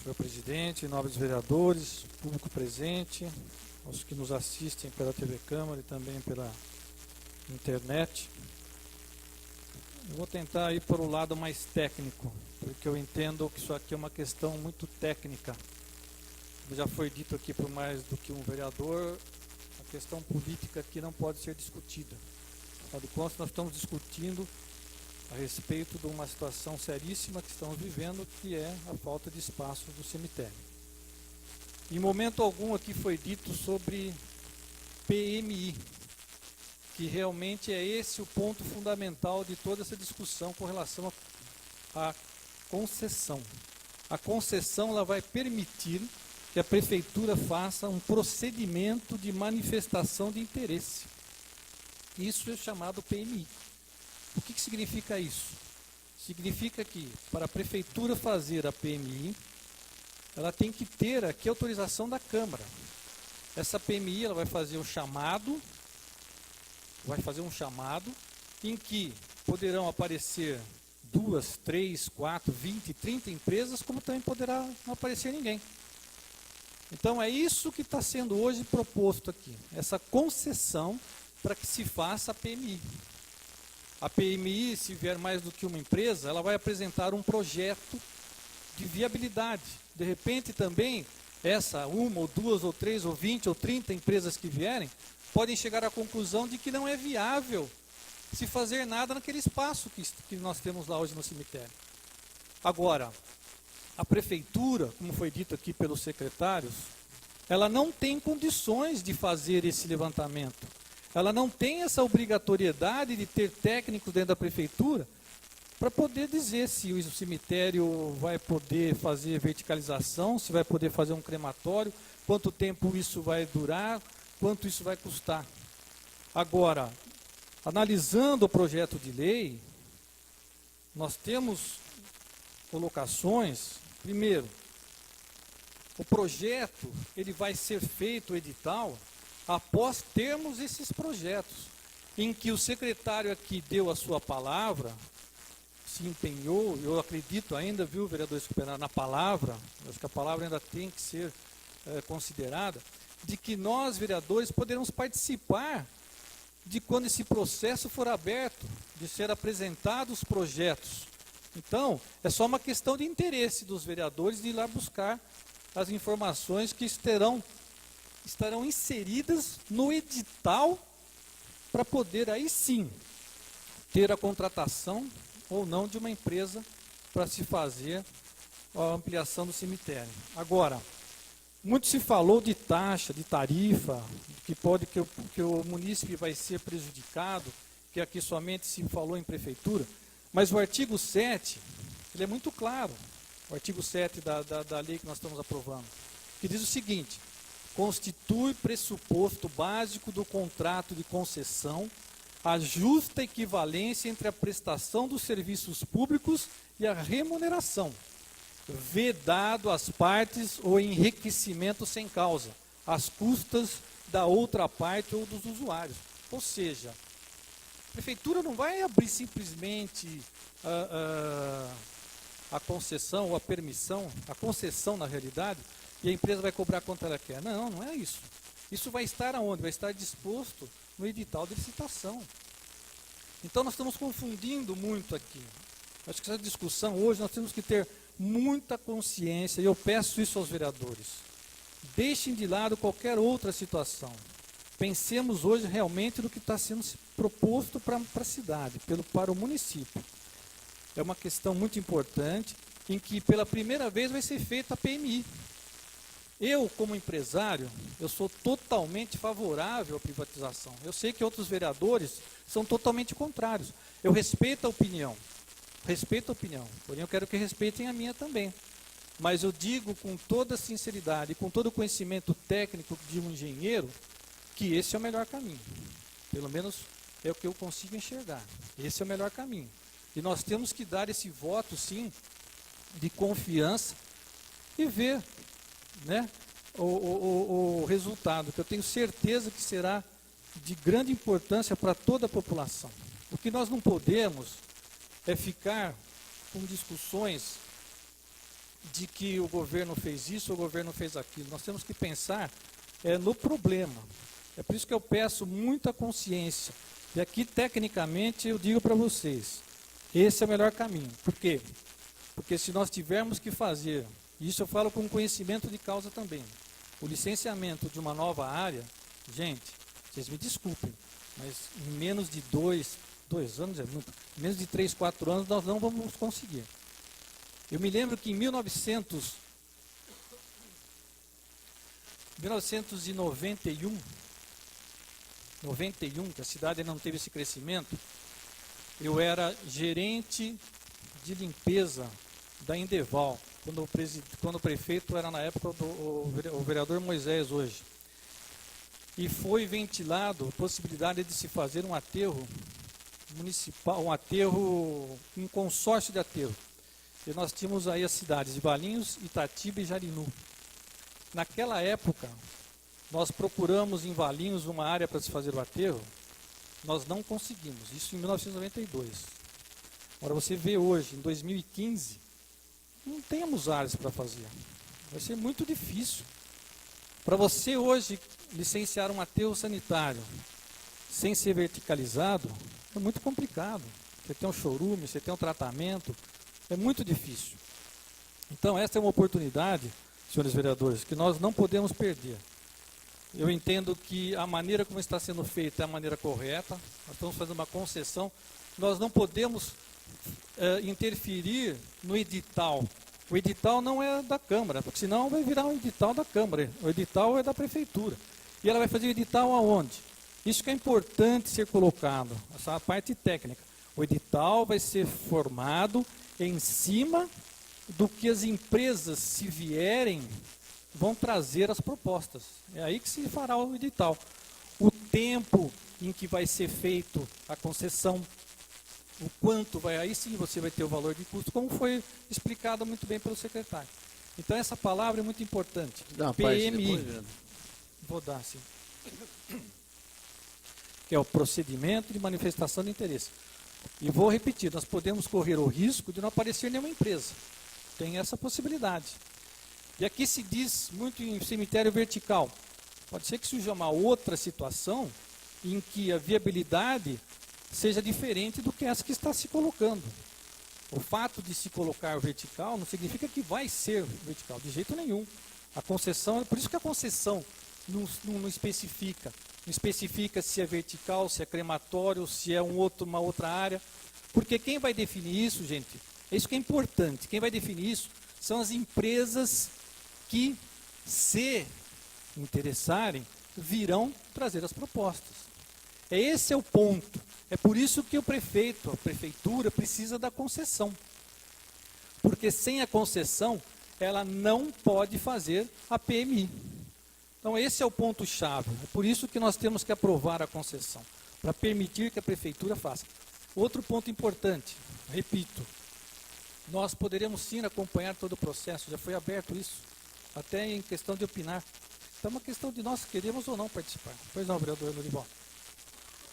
Senhor presidente, nobres vereadores, público presente, os que nos assistem pela TV Câmara e também pela internet. Eu vou tentar ir para o lado mais técnico, porque eu entendo que isso aqui é uma questão muito técnica. Como já foi dito aqui por mais do que um vereador, a questão política aqui não pode ser discutida. Afinal de contas, nós estamos discutindo a respeito de uma situação seríssima que estamos vivendo, que é a falta de espaço do cemitério. Em momento algum aqui foi dito sobre PMI, que realmente é esse o ponto fundamental de toda essa discussão com relação à concessão. A concessão ela vai permitir que a prefeitura faça um procedimento de manifestação de interesse. Isso é chamado PMI. O que significa isso? Significa que para a prefeitura fazer a PMI, ela tem que ter aqui a autorização da Câmara. Essa PMI ela vai fazer um chamado em que poderão aparecer 2, 3, 4, 20, 30 empresas, como também poderá não aparecer ninguém. Então é isso que está sendo hoje proposto aqui, essa concessão para que se faça a PMI. A PMI, se vier mais do que uma empresa, ela vai apresentar um projeto de viabilidade. De repente também, uma ou duas ou três ou 20 ou 30 empresas que vierem, podem chegar à conclusão de que não é viável se fazer nada naquele espaço que nós temos lá hoje no cemitério. Agora, a prefeitura, como foi dito aqui pelos secretários, ela não tem condições de fazer esse levantamento. Ela não tem essa obrigatoriedade de ter técnicos dentro da prefeitura para poder dizer se o cemitério vai poder fazer verticalização, se vai poder fazer um crematório, quanto tempo isso vai durar, quanto isso vai custar. Agora, analisando o projeto de lei, nós temos colocações. Primeiro, o projeto ele vai ser feito, o edital, após termos esses projetos, em que o secretário aqui deu a sua palavra, se empenhou, eu acredito ainda, viu, vereador Escopenar, na palavra, acho que a palavra ainda tem que ser considerada, de que nós, vereadores, poderemos participar de quando esse processo for aberto, de ser apresentados os projetos. Então, é só uma questão de interesse dos vereadores de ir lá buscar as informações que estarão inseridas no edital para poder aí sim ter a contratação ou não de uma empresa para se fazer a ampliação do cemitério. Agora, muito se falou de taxa, de tarifa, que o munícipe vai ser prejudicado, que aqui somente se falou em prefeitura, mas o artigo 7, ele é muito claro, o artigo 7 da lei que nós estamos aprovando, que diz o seguinte: constitui pressuposto básico do contrato de concessão a justa equivalência entre a prestação dos serviços públicos e a remuneração, vedado às partes o enriquecimento sem causa, às custas da outra parte ou dos usuários. Ou seja, a prefeitura não vai abrir simplesmente a concessão ou a permissão, a concessão na realidade, e a empresa vai cobrar quanto ela quer. Não, não é isso. Isso vai estar aonde? Vai estar disposto no edital de licitação. Então nós estamos confundindo muito aqui. Acho que essa discussão hoje nós temos que ter muita consciência, e eu peço isso aos vereadores. Deixem de lado qualquer outra situação. Pensemos hoje realmente no que está sendo proposto para a cidade, para o município. É uma questão muito importante, em que pela primeira vez vai ser feita a PMI. Eu, como empresário, eu sou totalmente favorável à privatização. Eu sei que outros vereadores são totalmente contrários. Eu respeito a opinião, porém eu quero que respeitem a minha também. Mas eu digo com toda sinceridade, com todo o conhecimento técnico de um engenheiro, que esse é o melhor caminho. Pelo menos é o que eu consigo enxergar. Esse é o melhor caminho. E nós temos que dar esse voto, sim, de confiança e ver, né, o resultado, que eu tenho certeza que será de grande importância para toda a população. O que nós não podemos é ficar com discussões de que o governo fez isso, o governo fez aquilo. Nós temos que pensar no problema. É por isso que eu peço muita consciência. E aqui, tecnicamente, eu digo para vocês, esse é o melhor caminho. Por quê? Porque se nós tivermos que fazer, e isso eu falo com conhecimento de causa também, o licenciamento de uma nova área, gente, vocês me desculpem, mas em menos de 2 anos, menos de 3, 4 anos, nós não vamos conseguir. Eu me lembro que em 1991, que a cidade ainda não teve esse crescimento, eu era gerente de limpeza da Indeval, quando o prefeito era na época o vereador Moisés hoje. E foi ventilado a possibilidade de se fazer um aterro municipal, um consórcio de aterro. E nós tínhamos aí as cidades de Valinhos, Itatiba e Jarinu. Naquela época, nós procuramos em Valinhos uma área para se fazer o aterro, nós não conseguimos, isso em 1992. Agora você vê hoje, em 2015, não temos áreas para fazer. Vai ser muito difícil. Para você hoje licenciar um aterro sanitário sem ser verticalizado, é muito complicado. Você tem um chorume, você tem um tratamento, é muito difícil. Então, essa é uma oportunidade, senhores vereadores, que nós não podemos perder. Eu entendo que a maneira como está sendo feita é a maneira correta, nós estamos fazendo uma concessão, nós não podemos interferir no edital. O edital não é da Câmara, porque senão vai virar um edital da Câmara, o edital é da Prefeitura. E ela vai fazer o edital aonde? Isso que é importante ser colocado, essa parte técnica. O edital vai ser formado em cima do que as empresas, se vierem, vão trazer as propostas. É aí que se fará o edital. O tempo em que vai ser feito a concessão, o quanto vai, aí sim você vai ter o valor de custo, como foi explicado muito bem pelo secretário. Então essa palavra é muito importante. PMI. Vou dar, sim. Que é o procedimento de manifestação de interesse. E vou repetir, nós podemos correr o risco de não aparecer nenhuma empresa. Tem essa possibilidade. E aqui se diz muito em cemitério vertical. Pode ser que surja uma outra situação em que a viabilidade seja diferente do que essa que está se colocando. O fato de se colocar vertical não significa que vai ser vertical, de jeito nenhum. A concessão, por isso que a concessão não especifica. Não especifica se é vertical, se é crematório, se é uma outra área. Porque quem vai definir isso, gente, é isso que é importante. Quem vai definir isso são as empresas que, se interessarem, virão trazer as propostas. Esse é o ponto. É por isso que o prefeito, a prefeitura, precisa da concessão. Porque sem a concessão, ela não pode fazer a PMI. Então esse é o ponto-chave. É por isso que nós temos que aprovar a concessão, para permitir que a prefeitura faça. Outro ponto importante, repito, nós poderemos sim acompanhar todo o processo, já foi aberto isso, até em questão de opinar. Então é uma questão de nós queremos ou não participar. Pois não, vereador Lorival.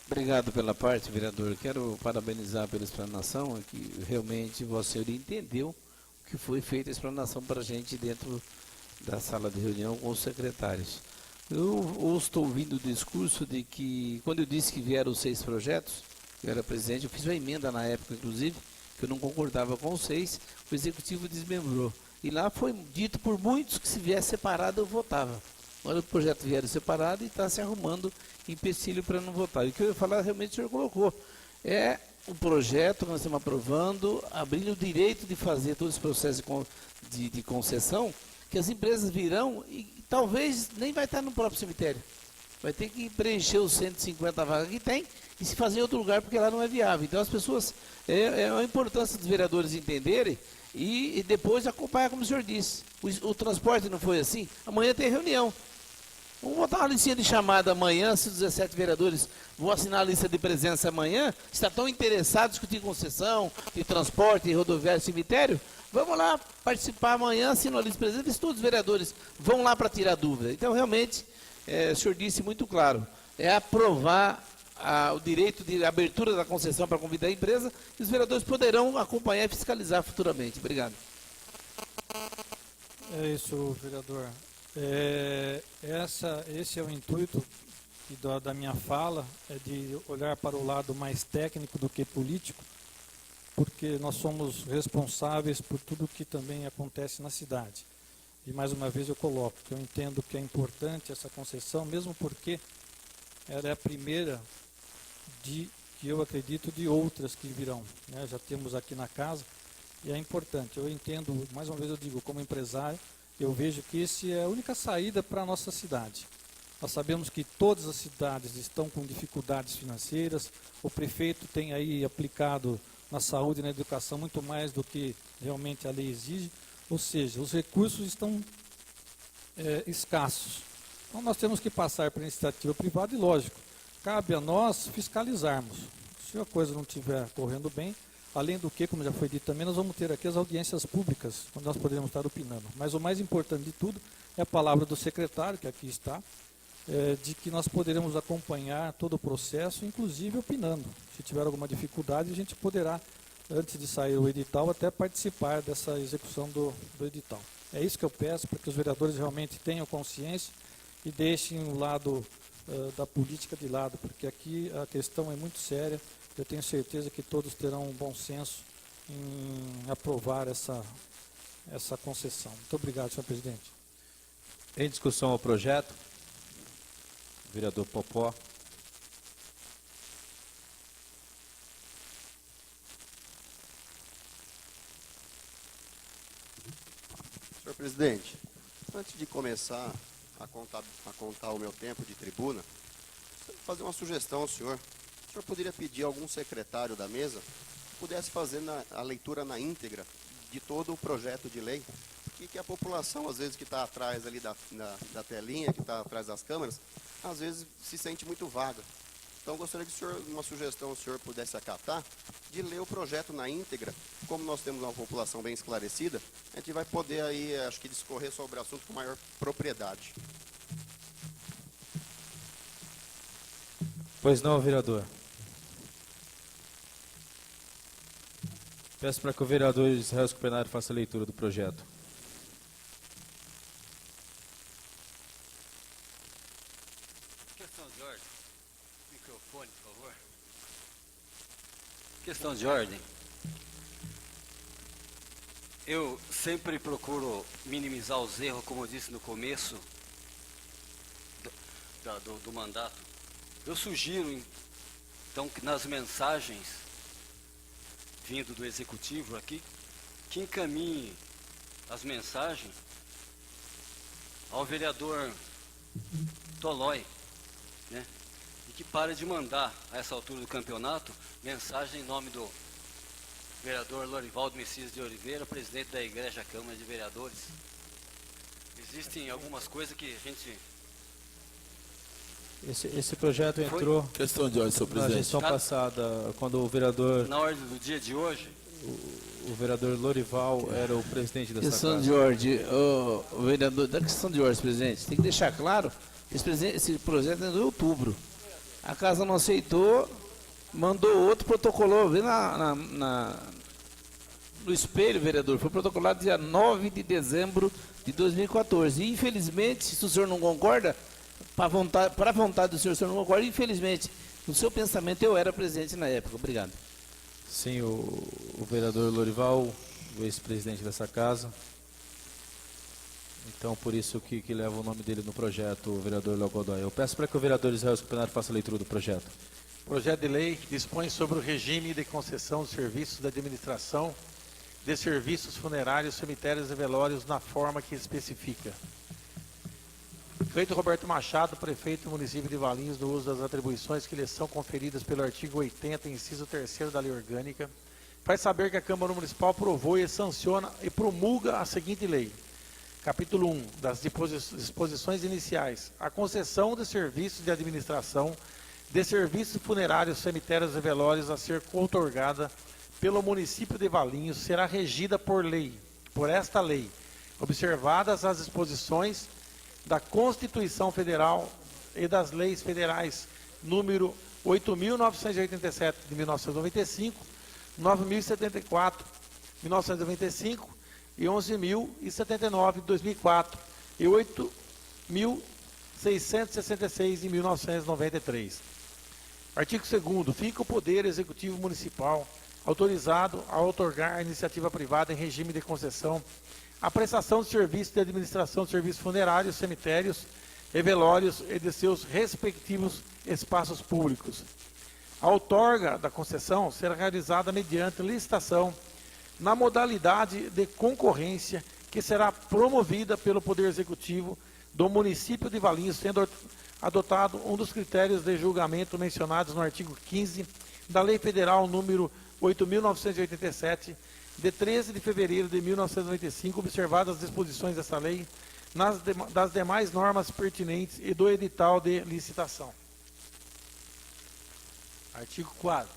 Obrigado pela parte, vereador. Quero parabenizar pela explanação, que realmente Vossa Senhoria entendeu o que foi feita a explanação para a gente dentro da sala de reunião com os secretários. Eu estou ouvindo o discurso de que, quando eu disse que vieram 6 projetos, eu era presidente, eu fiz uma emenda na época, inclusive, que eu não concordava com os 6, o executivo desmembrou. E lá foi dito por muitos que se viesse separado eu votava. Agora o projeto vieram separado e está se arrumando empecilho para não votar. E o que eu ia falar, realmente o senhor colocou. É um projeto que nós estamos aprovando, abrindo o direito de fazer todo esse processo de concessão, que as empresas virão e talvez nem vai estar no próprio cemitério. Vai ter que preencher os 150 vagas que tem e se fazer em outro lugar, porque lá não é viável. Então as pessoas, é a importância dos vereadores entenderem e depois acompanhar, como o senhor disse. O transporte não foi assim? Amanhã tem reunião. Vamos botar uma listinha de chamada amanhã, se os 17 vereadores vão assinar a lista de presença amanhã, está tão interessados em discutir concessão, de transporte, rodoviário, cemitério, vamos lá participar amanhã, assinam a lista de presença, se todos os vereadores vão lá para tirar dúvida. Então, realmente, o senhor disse muito claro, é aprovar o direito de abertura da concessão para convidar a empresa, e os vereadores poderão acompanhar e fiscalizar futuramente. Obrigado. É isso, vereador. Esse é o intuito da minha fala, é de olhar para o lado mais técnico do que político, porque nós somos responsáveis por tudo que também acontece na cidade. E mais uma vez eu coloco que eu entendo que é importante essa concessão, mesmo porque ela é a primeira que eu acredito de outras que virão, né? Já temos aqui na casa e é importante. Eu entendo, mais uma vez eu digo, como empresário, eu vejo que essa é a única saída para a nossa cidade. Nós sabemos que todas as cidades estão com dificuldades financeiras, o prefeito tem aí aplicado na saúde e na educação muito mais do que realmente a lei exige, ou seja, os recursos estão escassos. Então nós temos que passar para a iniciativa privada e, lógico, cabe a nós fiscalizarmos. Se a coisa não estiver correndo bem, além do que, como já foi dito também, nós vamos ter aqui as audiências públicas, onde nós poderemos estar opinando. Mas o mais importante de tudo é a palavra do secretário, que aqui está, de que nós poderemos acompanhar todo o processo, inclusive opinando. Se tiver alguma dificuldade, a gente poderá, antes de sair o edital, até participar dessa execução do edital. É isso que eu peço, para que os vereadores realmente tenham consciência e deixem o lado da política de lado, porque aqui a questão é muito séria. Eu tenho certeza que todos terão um bom senso em aprovar essa concessão. Muito obrigado, senhor presidente. Em discussão ao projeto, vereador Popó. Senhor presidente, antes de começar a contar o meu tempo de tribuna, vou fazer uma sugestão ao senhor. O senhor poderia pedir a algum secretário da mesa que pudesse fazer a leitura na íntegra de todo o projeto de lei, que a população, às vezes, que está atrás ali da telinha, que está atrás das câmeras, às vezes se sente muito vaga. Então, eu gostaria que o senhor, uma sugestão, o senhor pudesse acatar, de ler o projeto na íntegra. Como nós temos uma população bem esclarecida, a gente vai poder aí, acho que, discorrer sobre o assunto com maior propriedade. Pois não, vereador. Peço para que o vereador Israel Scopenário faça a leitura do projeto. Questão de ordem. Fone, por favor. Questão de ordem. Eu sempre procuro minimizar os erros, como eu disse no começo do mandato. Eu sugiro, então, que nas mensagens vindo do Executivo aqui, que encaminhe as mensagens ao vereador Tolói, né? E que pare de mandar, a essa altura do campeonato, mensagem em nome do vereador Lorivaldo Messias de Oliveira, presidente da Igreja Câmara de Vereadores. Existem algumas coisas que a gente... Esse projeto entrou Questão de ordem, senhor na presidente. gestão passada, quando o vereador, Na ordem do dia de hoje, o vereador Lorival era o presidente dessa Questão casa. de ordem, o vereador, da questão de ordem, presidente, tem que deixar claro, esse projeto é de outubro. A casa não aceitou, mandou outro, protocolou, vê no espelho, vereador, foi protocolado dia 9 de dezembro de 2014. E, infelizmente, se o senhor não concorda, para a vontade do senhor, o senhor não concorda, infelizmente, no seu pensamento eu era presidente na época. Obrigado. Sim, o vereador Lorival, o ex-presidente dessa casa. Então, por isso que leva o nome dele no projeto, o vereador Léo Godoy. Eu peço para que o vereador Israel Escopenário faça a leitura do projeto. Projeto de lei que dispõe sobre o regime de concessão de serviços da administração de serviços funerários, cemitérios e velórios na forma que especifica. Feito Roberto Machado, prefeito do município de Valinhos, no uso das atribuições que lhe são conferidas pelo artigo 80, inciso 3º da Lei Orgânica, faz saber que a Câmara Municipal aprovou e sanciona e promulga a seguinte lei. Capítulo 1 das disposições iniciais. A concessão de serviços de administração de serviços funerários, cemitérios e velórios a ser outorgada pelo município de Valinhos será regida por esta lei, observadas as disposições da Constituição Federal e das leis federais número 8.987 de 1995, 9.074 de 1995 e 11.079 de 2004 e 8.666 de 1993. Artigo 2º. Fica o Poder Executivo Municipal autorizado a outorgar à iniciativa privada em regime de concessão a prestação de serviços de administração de serviços funerários, cemitérios e velórios e de seus respectivos espaços públicos. A outorga da concessão será realizada mediante licitação na modalidade de concorrência que será promovida pelo Poder Executivo do município de Valinhos, sendo adotado um dos critérios de julgamento mencionados no artigo 15 da Lei Federal número 8.987, de 13 de fevereiro de 1995, observadas as disposições dessa lei, das demais normas pertinentes e do edital de licitação. Artigo 4º.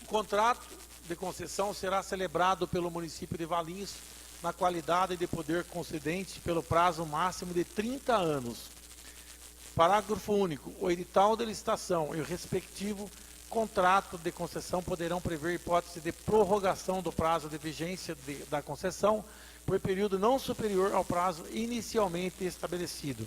O contrato de concessão será celebrado pelo município de Valinhos na qualidade de poder concedente pelo prazo máximo de 30 anos. Parágrafo único. O edital de licitação e o respectivo contrato de concessão poderão prever hipótese de prorrogação do prazo de vigência da concessão por período não superior ao prazo inicialmente estabelecido.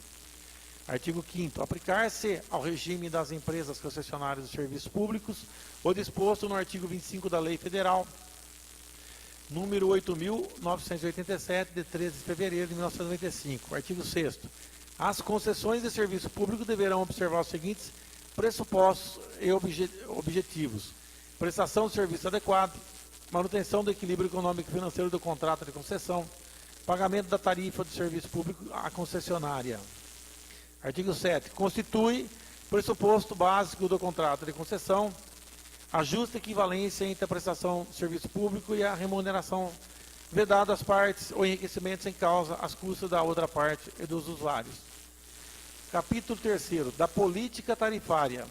Artigo 5º. Aplicar-se ao regime das empresas concessionárias de serviços públicos o disposto no artigo 25 da Lei Federal número 8.987, de 13 de fevereiro de 1995. Artigo 6º. As concessões de serviço público deverão observar os seguintes pressupostos e objetivos: prestação de serviço adequado, manutenção do equilíbrio econômico e financeiro do contrato de concessão, pagamento da tarifa de serviço público à concessionária. Artigo 7. Constitui pressuposto básico do contrato de concessão, ajusta equivalência entre a prestação de serviço público e a remuneração, vedado às partes ou enriquecimentos em causa às custas da outra parte e dos usuários. Capítulo 3º, da política tarifária.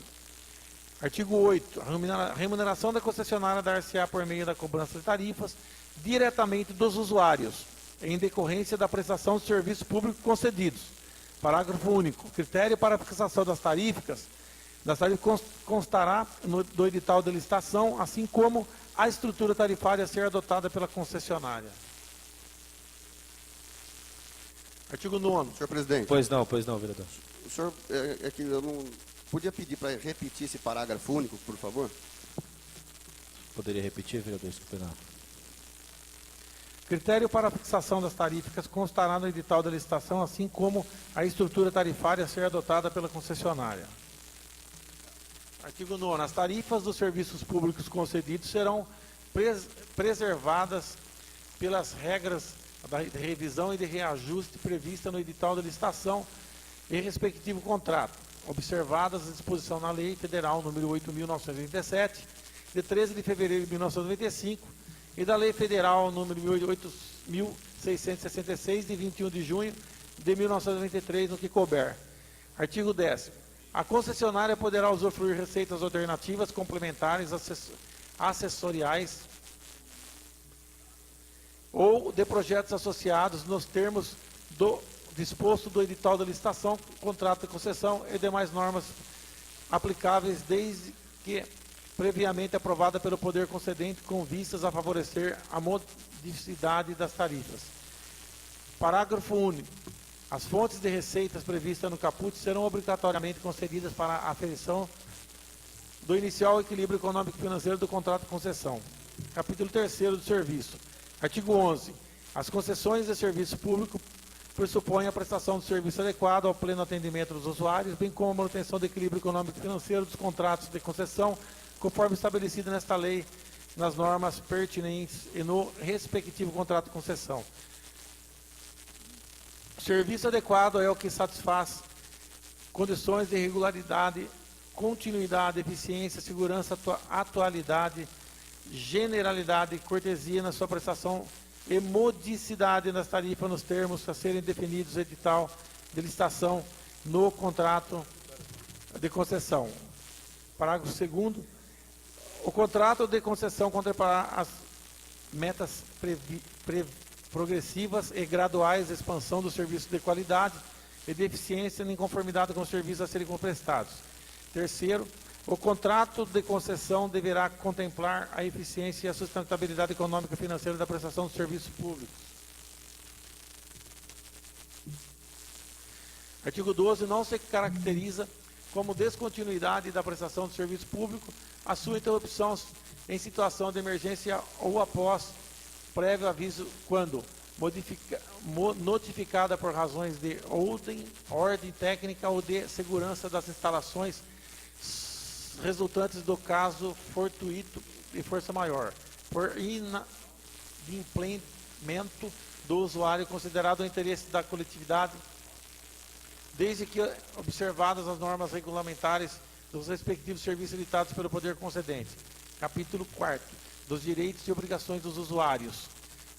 Artigo 8. A remuneração da concessionária dar-se-á por meio da cobrança de tarifas diretamente dos usuários, em decorrência da prestação de serviços públicos concedidos. Parágrafo único. Critério para a fixação das tarifas constará do edital de licitação, assim como a estrutura tarifária a ser adotada pela concessionária. Artigo 9º. Senhor presidente. Pois não, vereador. O senhor, é que eu não Podia pedir para repetir esse parágrafo único, por favor? Poderia repetir, vereador Escopenar? Critério para a fixação das tarifas constará no edital da licitação, assim como a estrutura tarifária a ser adotada pela concessionária. Artigo 9º. As tarifas dos serviços públicos concedidos serão preservadas pelas regras de revisão e de reajuste prevista no edital da licitação e respectivo contrato, observadas a disposição na Lei Federal número 8.987, de 13 de fevereiro de 1995, e da Lei Federal número 8.666, de 21 de junho de 1993, no que couber. Artigo 10º. A concessionária poderá usufruir receitas alternativas, complementares, acessoriais ou de projetos associados nos termos do disposto do edital da licitação, contrato de concessão e demais normas aplicáveis, desde que previamente aprovada pelo poder concedente, com vistas a favorecer a modicidade das tarifas. Parágrafo único. As fontes de receitas previstas no caput serão obrigatoriamente concedidas para a aferição do inicial equilíbrio econômico-financeiro do contrato de concessão. Capítulo 3º do serviço. Artigo 11. As concessões de serviço público pressupõem a prestação de serviço adequado ao pleno atendimento dos usuários, bem como a manutenção do equilíbrio econômico-financeiro dos contratos de concessão, conforme estabelecido nesta lei, nas normas pertinentes e no respectivo contrato de concessão. Serviço adequado é o que satisfaz condições de regularidade, continuidade, eficiência, segurança, atualidade, generalidade e cortesia na sua prestação e modicidade nas tarifas nos termos a serem definidos no edital de licitação no contrato de concessão. Parágrafo 2º. O contrato de concessão contemplará as metas progressivas e graduais de expansão do serviço de qualidade e de eficiência em conformidade com os serviços a serem prestados. Terceiro, o contrato de concessão deverá contemplar a eficiência e a sustentabilidade econômica e financeira da prestação dos serviços públicos. Artigo 12. Não se caracteriza como descontinuidade da prestação do serviço público a sua interrupção em situação de emergência ou após prévio aviso quando notificada por razões de ordem técnica ou de segurança das instalações resultantes do caso fortuito e força maior, por inadimplemento do usuário considerado o interesse da coletividade, desde que observadas as normas regulamentares dos respectivos serviços editados pelo poder concedente. Capítulo 4º. Dos direitos e obrigações dos usuários.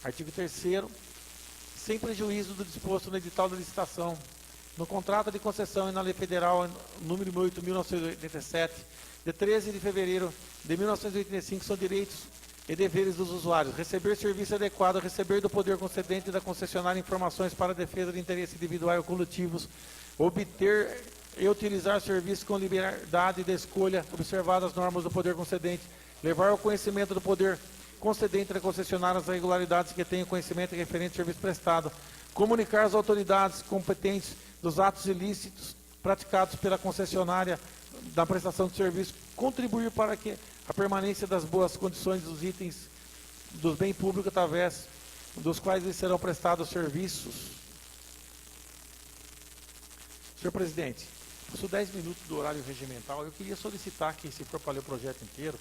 Artigo 3º. Sem prejuízo do disposto no edital da licitação, no contrato de concessão e na Lei Federal número 8.987, de 13 de fevereiro de 1985, são direitos e deveres dos usuários: receber serviço adequado, receber do poder concedente e da concessionária informações para a defesa de interesses individuais ou coletivos, obter e utilizar serviços com liberdade de escolha, observadas as normas do poder concedente, levar ao conhecimento do poder concedente da concessionária as irregularidades que tenham conhecimento referente ao serviço prestado, comunicar às autoridades competentes dos atos ilícitos praticados pela concessionária da prestação de serviço, contribuir para que a permanência das boas condições dos itens dos bens públicos através dos quais lhes serão prestados serviços. Senhor presidente, passou 10 minutos do horário regimental. Eu queria solicitar que, se for para ler o projeto inteiro,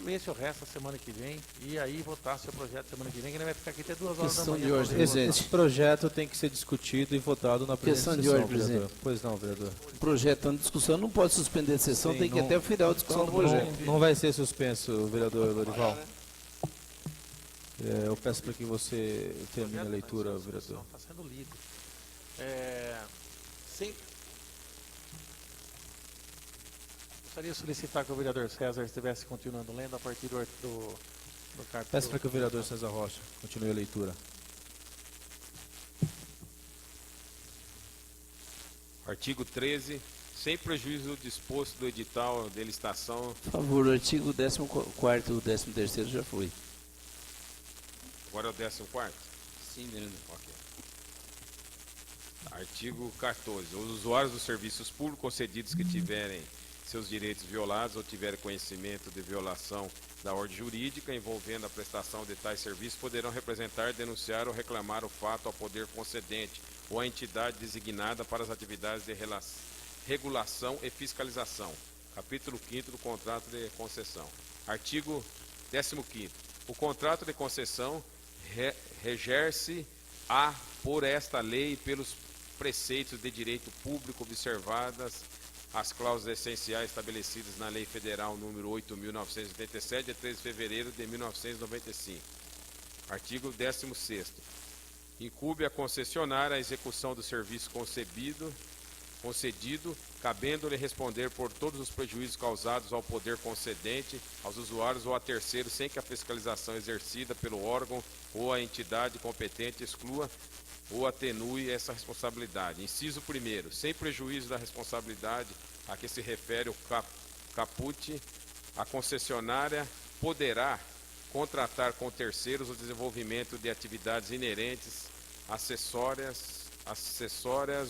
lesse o resto da semana que vem e aí votasse o projeto semana que vem, que ele vai ficar aqui até 2 horas da Questão manhã. de ordem, Esse projeto tem que ser discutido e votado na primeira Questão de sessão, ordem, vereador. presidente. Pois não, vereador. O projeto está em discussão, não pode suspender a sessão, Sim, tem que ir não- até o final da discussão do projeto. Não vai ser suspenso, vereador Lorival. Eu peço para que você termine a leitura, vereador. Está sendo lido. Gostaria de solicitar que o vereador César estivesse continuando lendo a partir do capítulo. Peço para que o vereador César Rocha continue a leitura. Artigo 13. Sem prejuízo do disposto do edital de licitação. Por favor, o artigo 14º e o 13º já foi. Agora é o 14º? Sim, vereador. Ok. Artigo 14. Os usuários dos serviços públicos concedidos que tiverem seus direitos violados ou tiverem conhecimento de violação da ordem jurídica envolvendo a prestação de tais serviços poderão representar, denunciar ou reclamar o fato ao poder concedente ou à entidade designada para as atividades de regulação e fiscalização. Capítulo 5º do contrato de concessão. Artigo 15º. O contrato de concessão reger-se-á por esta lei e pelos preceitos de direito público observadas as cláusulas essenciais estabelecidas na Lei Federal número 8.987, de 13 de fevereiro de 1995. Artigo 16º. Incumbe a concessionária a execução do serviço concedido, cabendo-lhe responder por todos os prejuízos causados ao poder concedente, aos usuários ou a terceiros, sem que a fiscalização exercida pelo órgão ou a entidade competente exclua ou atenue essa responsabilidade. Inciso 1º. Sem prejuízo da responsabilidade a que se refere o caput, a concessionária poderá contratar com terceiros o desenvolvimento de atividades inerentes, acessórias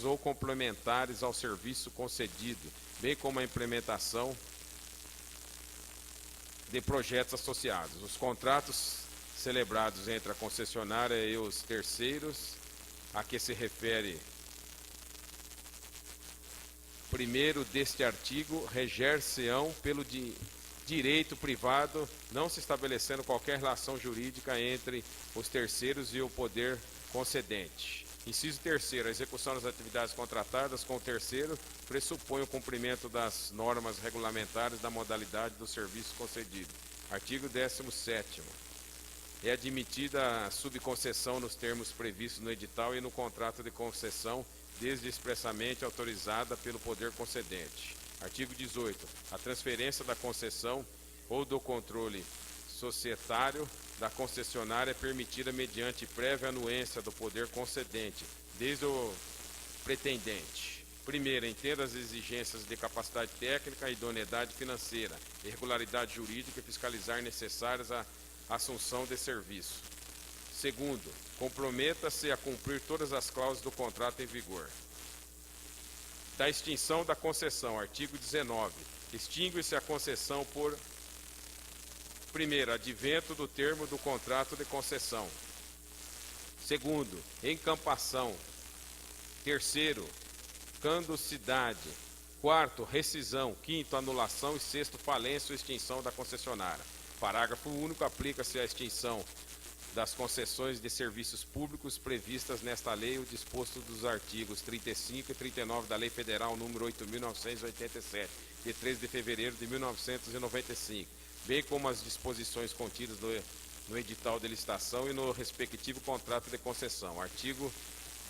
ou complementares ao serviço concedido, bem como a implementação de projetos associados. Os contratos celebrados entre a concessionária e os terceiros a que se refere primeiro deste artigo reger-se-ão pelo direito privado, não se estabelecendo qualquer relação jurídica entre os terceiros e o poder concedente. Inciso 3º. A execução das atividades contratadas com o terceiro pressupõe o cumprimento das normas regulamentares da modalidade do serviço concedido. Artigo 17º. É admitida a subconcessão nos termos previstos no edital e no contrato de concessão, desde expressamente autorizada pelo poder concedente. Artigo 18. A transferência da concessão ou do controle societário da concessionária é permitida mediante prévia anuência do poder concedente, desde o pretendente. Primeiro, entenda as exigências de capacidade técnica, idoneidade financeira, regularidade jurídica e fiscalizar necessárias à assunção de serviço. Segundo, comprometa-se a cumprir todas as cláusulas do contrato em vigor. Da extinção da concessão, artigo 19. Extingue-se a concessão por, primeiro, advento do termo do contrato de concessão. Segundo, encampação. Terceiro, caducidade. Quarto, rescisão. Quinto, anulação. E sexto, falência ou extinção da concessionária. Parágrafo único. Aplica-se à extinção das concessões de serviços públicos previstas nesta lei o disposto dos artigos 35 e 39 da Lei Federal número 8.987, de 13 de fevereiro de 1995, bem como as disposições contidas no edital de licitação e no respectivo contrato de concessão. Artigo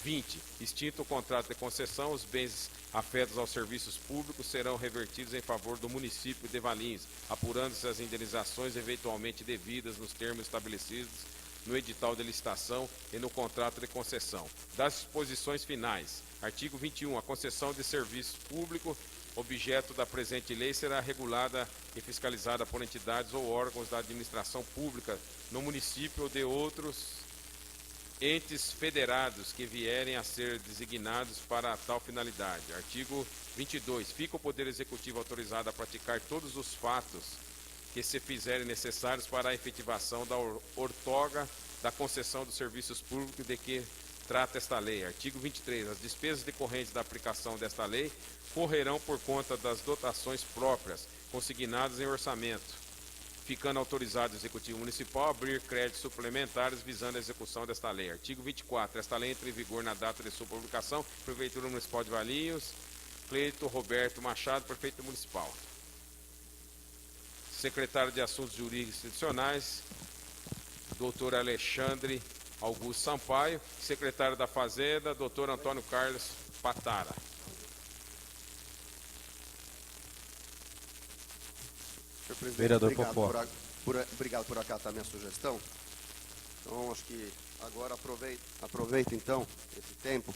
20. Extinto o contrato de concessão, os bens afetos aos serviços públicos serão revertidos em favor do município de Valinhos, apurando-se as indenizações eventualmente devidas nos termos estabelecidos no edital de licitação e no contrato de concessão. Das disposições finais. Artigo 21. A concessão de serviço público objeto da presente lei será regulada e fiscalizada por entidades ou órgãos da administração pública no município ou de outros entes federados que vierem a ser designados para tal finalidade. Artigo 22. Fica o Poder Executivo autorizado a praticar todos os fatos que se fizerem necessários para a efetivação da outorga da concessão dos serviços públicos de que trata esta lei. Artigo 23. As despesas decorrentes da aplicação desta lei correrão por conta das dotações próprias consignadas em orçamento, ficando autorizado o Executivo Municipal a abrir créditos suplementares visando a execução desta lei. Artigo 24. Esta lei entra em vigor na data de sua publicação. Prefeitura Municipal de Valinhos, Cleito Roberto Machado, Prefeito Municipal. Secretário de Assuntos Jurídicos e Institucionais, Dr. Alexandre Augusto Sampaio. Secretário da Fazenda, Dr. Antônio Carlos Patara. Senhor presidente, Vereador obrigado por acatar minha sugestão. Então, acho que agora aproveito então esse tempo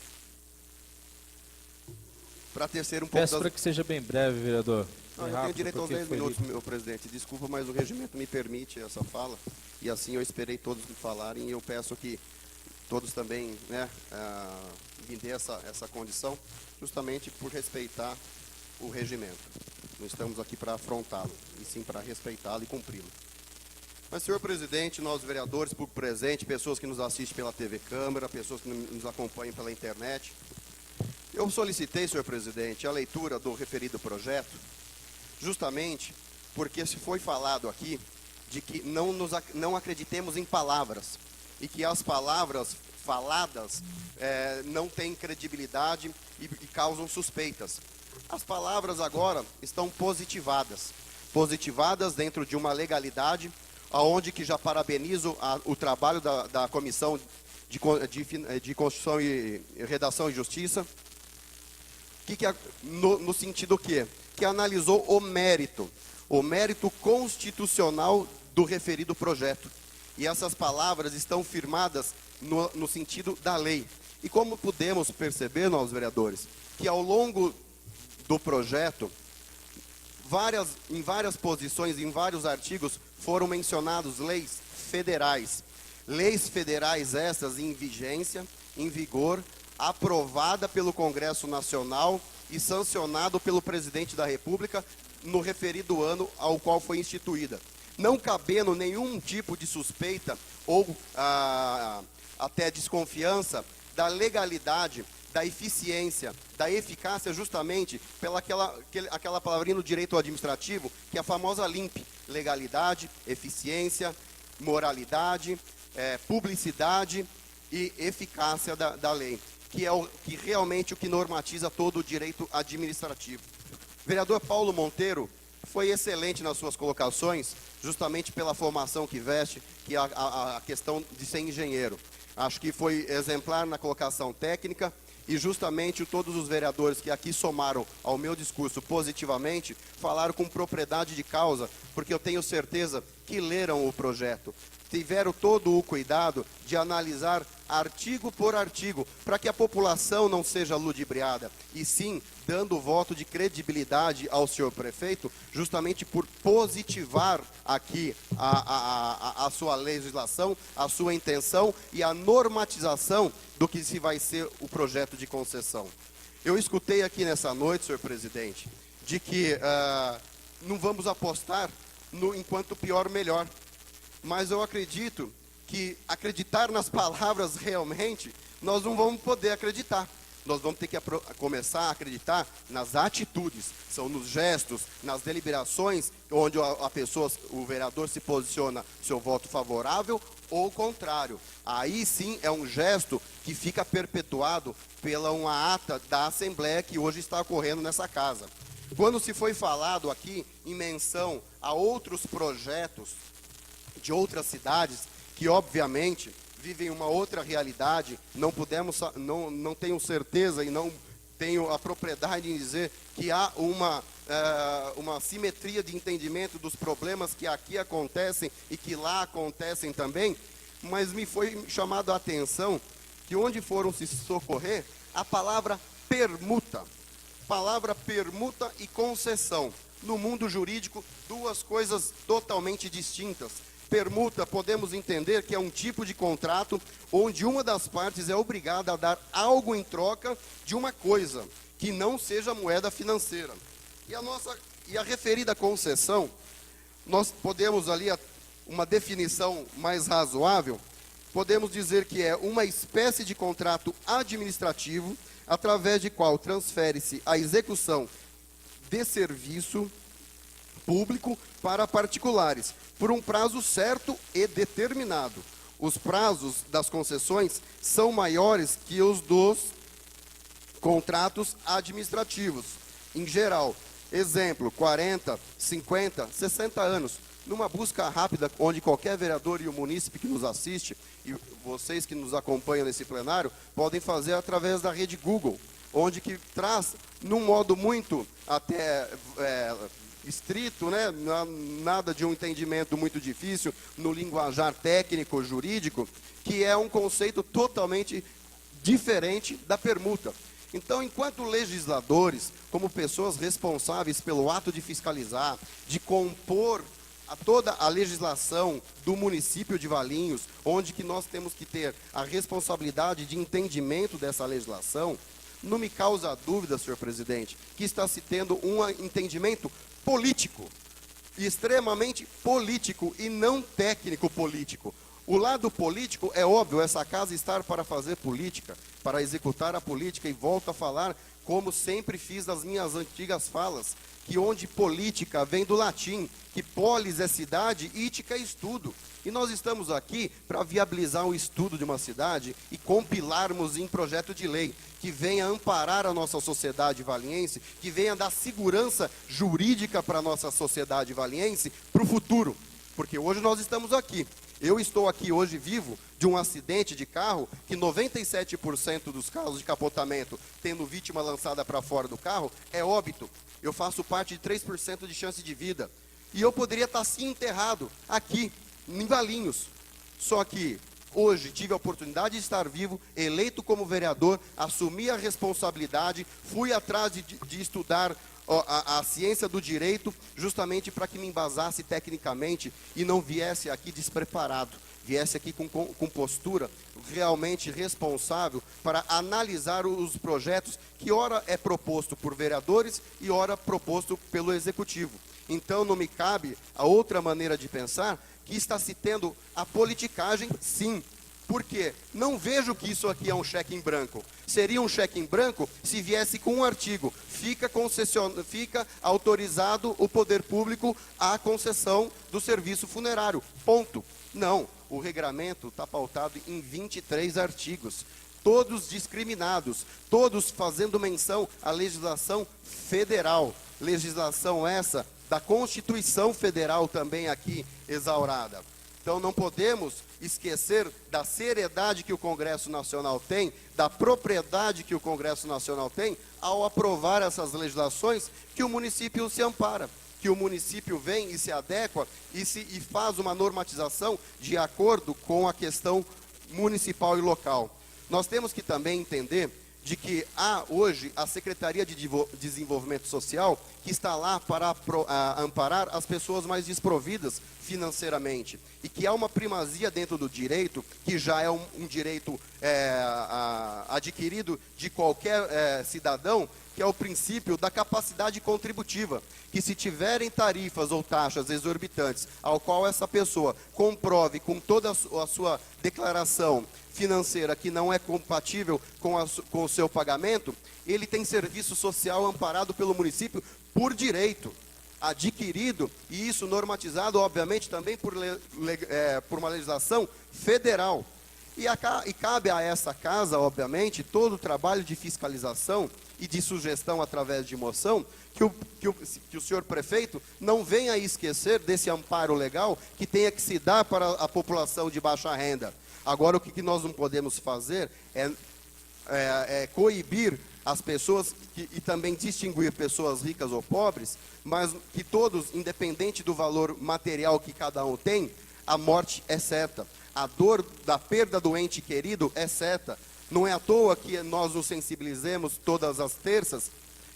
para tecer um pouco Peço para que seja bem breve, vereador. Não, eu tenho direito aos 10 minutos, meu presidente. Desculpa, mas o regimento me permite essa fala. E assim eu esperei todos me falarem e eu peço que todos também, né, me dê essa condição, justamente por respeitar o regimento. Não estamos aqui para afrontá-lo, e sim para respeitá-lo e cumpri-lo. Mas, senhor presidente, nós vereadores, público presente, pessoas que nos assistem pela TV Câmara, pessoas que nos acompanham pela internet, eu solicitei, senhor presidente, a leitura do referido projeto, justamente porque se foi falado aqui de que não acreditemos em palavras, e que as palavras faladas não têm credibilidade e causam suspeitas. As palavras agora estão positivadas dentro de uma legalidade, aonde que já parabenizo o trabalho da Comissão de Constituição e Redação e Justiça, no sentido que analisou o mérito constitucional do referido projeto. E essas palavras estão firmadas no sentido da lei. E como podemos perceber, nós vereadores, que ao longo do projeto, em várias posições, em vários artigos, foram mencionados leis federais. Leis federais essas em vigência, em vigor, aprovada pelo Congresso Nacional e sancionado pelo Presidente da República no referido ano ao qual foi instituída. Não cabendo nenhum tipo de suspeita ou até desconfiança da legalidade, da eficiência, da eficácia, justamente pela aquela palavrinha no direito administrativo, que é a famosa LIMP: legalidade, eficiência, moralidade, publicidade e eficácia da lei, que realmente o que normatiza todo o direito administrativo. O vereador Paulo Monteiro foi excelente nas suas colocações, justamente pela formação que veste, que é a questão de ser engenheiro. Acho que foi exemplar na colocação técnica, e justamente todos os vereadores que aqui somaram ao meu discurso positivamente, falaram com propriedade de causa, porque eu tenho certeza que leram o projeto, tiveram todo o cuidado de analisar artigo por artigo, para que a população não seja ludibriada, e sim dando voto de credibilidade ao senhor prefeito, justamente por positivar aqui a sua legislação, a sua intenção e a normatização do que se vai ser o projeto de concessão. Eu escutei aqui nessa noite, senhor presidente, de que não vamos apostar no enquanto pior melhor, mas eu acredito que acreditar nas palavras realmente, nós não vamos poder acreditar. Nós vamos ter que começar a acreditar nas atitudes, são nos gestos, nas deliberações, onde o vereador se posiciona seu voto favorável ou contrário. Aí sim é um gesto que fica perpetuado pela uma ata da Assembleia que hoje está ocorrendo nessa casa. Quando se foi falado aqui em menção a outros projetos de outras cidades, que obviamente vivem uma outra realidade, não tenho certeza e não tenho a propriedade em dizer que há uma simetria de entendimento dos problemas que aqui acontecem e que lá acontecem também, mas me foi chamado a atenção que onde foram se socorrer, a palavra permuta e concessão. No mundo jurídico, duas coisas totalmente distintas. Permuta, podemos entender que é um tipo de contrato onde uma das partes é obrigada a dar algo em troca de uma coisa, que não seja moeda financeira. E a referida concessão, nós podemos ali, uma definição mais razoável, podemos dizer que é uma espécie de contrato administrativo, através de qual transfere-se a execução de serviço público para particulares, por um prazo certo e determinado. Os prazos das concessões são maiores que os dos contratos administrativos, em geral. Exemplo, 40, 50, 60 anos. Numa busca rápida, onde qualquer vereador e o munícipe que nos assiste, e vocês que nos acompanham nesse plenário, podem fazer através da rede Google, onde que traz, num modo muito até estrito, né? Nada de um entendimento muito difícil, no linguajar técnico, jurídico, que é um conceito totalmente diferente da permuta. Então, enquanto legisladores, como pessoas responsáveis pelo ato de fiscalizar, de compor toda a legislação do município de Valinhos, onde que nós temos que ter a responsabilidade de entendimento dessa legislação, não me causa dúvida, senhor presidente, que está se tendo um entendimento político, extremamente político e não técnico político. O lado político é óbvio, essa casa está para fazer política, para executar a política, e volto a falar, como sempre fiz nas minhas antigas falas, que onde política vem do latim, que polis é cidade, ítica é estudo. E nós estamos aqui para viabilizar o estudo de uma cidade e compilarmos em projeto de lei, que venha amparar a nossa sociedade valiense, que venha dar segurança jurídica para a nossa sociedade valiense para o futuro. Porque hoje nós estamos aqui. Eu estou aqui hoje vivo de um acidente de carro que 97% dos casos de capotamento, tendo vítima lançada para fora do carro, é óbito. Eu faço parte de 3% de chance de vida. E eu poderia estar sim enterrado aqui, em Valinhos. Só que hoje tive a oportunidade de estar vivo, eleito como vereador, assumi a responsabilidade, fui atrás de estudar a ciência do direito, justamente para que me embasasse tecnicamente e não viesse aqui despreparado, viesse aqui com postura realmente responsável para analisar os projetos que ora é proposto por vereadores e ora proposto pelo executivo. Então não me cabe a outra maneira de pensar, que está se tendo a politicagem, sim. Porque não vejo que isso aqui é um cheque em branco. Seria um cheque em branco se viesse com um artigo. Fica autorizado o poder público à concessão do serviço funerário. Ponto. Não. O regramento está pautado em 23 artigos. Todos discriminados. Todos fazendo menção à legislação federal. Legislação essa da Constituição Federal também aqui exaurada. Então não podemos esquecer da seriedade que o Congresso Nacional tem, da propriedade que o Congresso Nacional tem ao aprovar essas legislações, que o município se ampara, que o município vem e se adequa e faz uma normatização de acordo com a questão municipal e local. Nós temos que também entender de que há hoje a Secretaria de Desenvolvimento Social, que está lá para amparar as pessoas mais desprovidas financeiramente, e que há uma primazia dentro do direito, que já é um direito adquirido de qualquer cidadão, que é o princípio da capacidade contributiva, que se tiverem tarifas ou taxas exorbitantes, ao qual essa pessoa comprove com toda a sua declaração financeira que não é compatível com o seu pagamento, ele tem serviço social amparado pelo município por direito, adquirido, e isso normatizado, obviamente, também por uma legislação federal. E cabe a essa casa, obviamente, todo o trabalho de fiscalização e de sugestão através de moção, que o senhor prefeito não venha a esquecer desse amparo legal que tenha que se dar para a população de baixa renda. Agora, o que nós não podemos fazer é coibir as pessoas e também distinguir pessoas ricas ou pobres, mas que todos, independente do valor material que cada um tem, a morte é certa. A dor da perda do ente querido é certa. Não é à toa que nós nos sensibilizemos todas as terças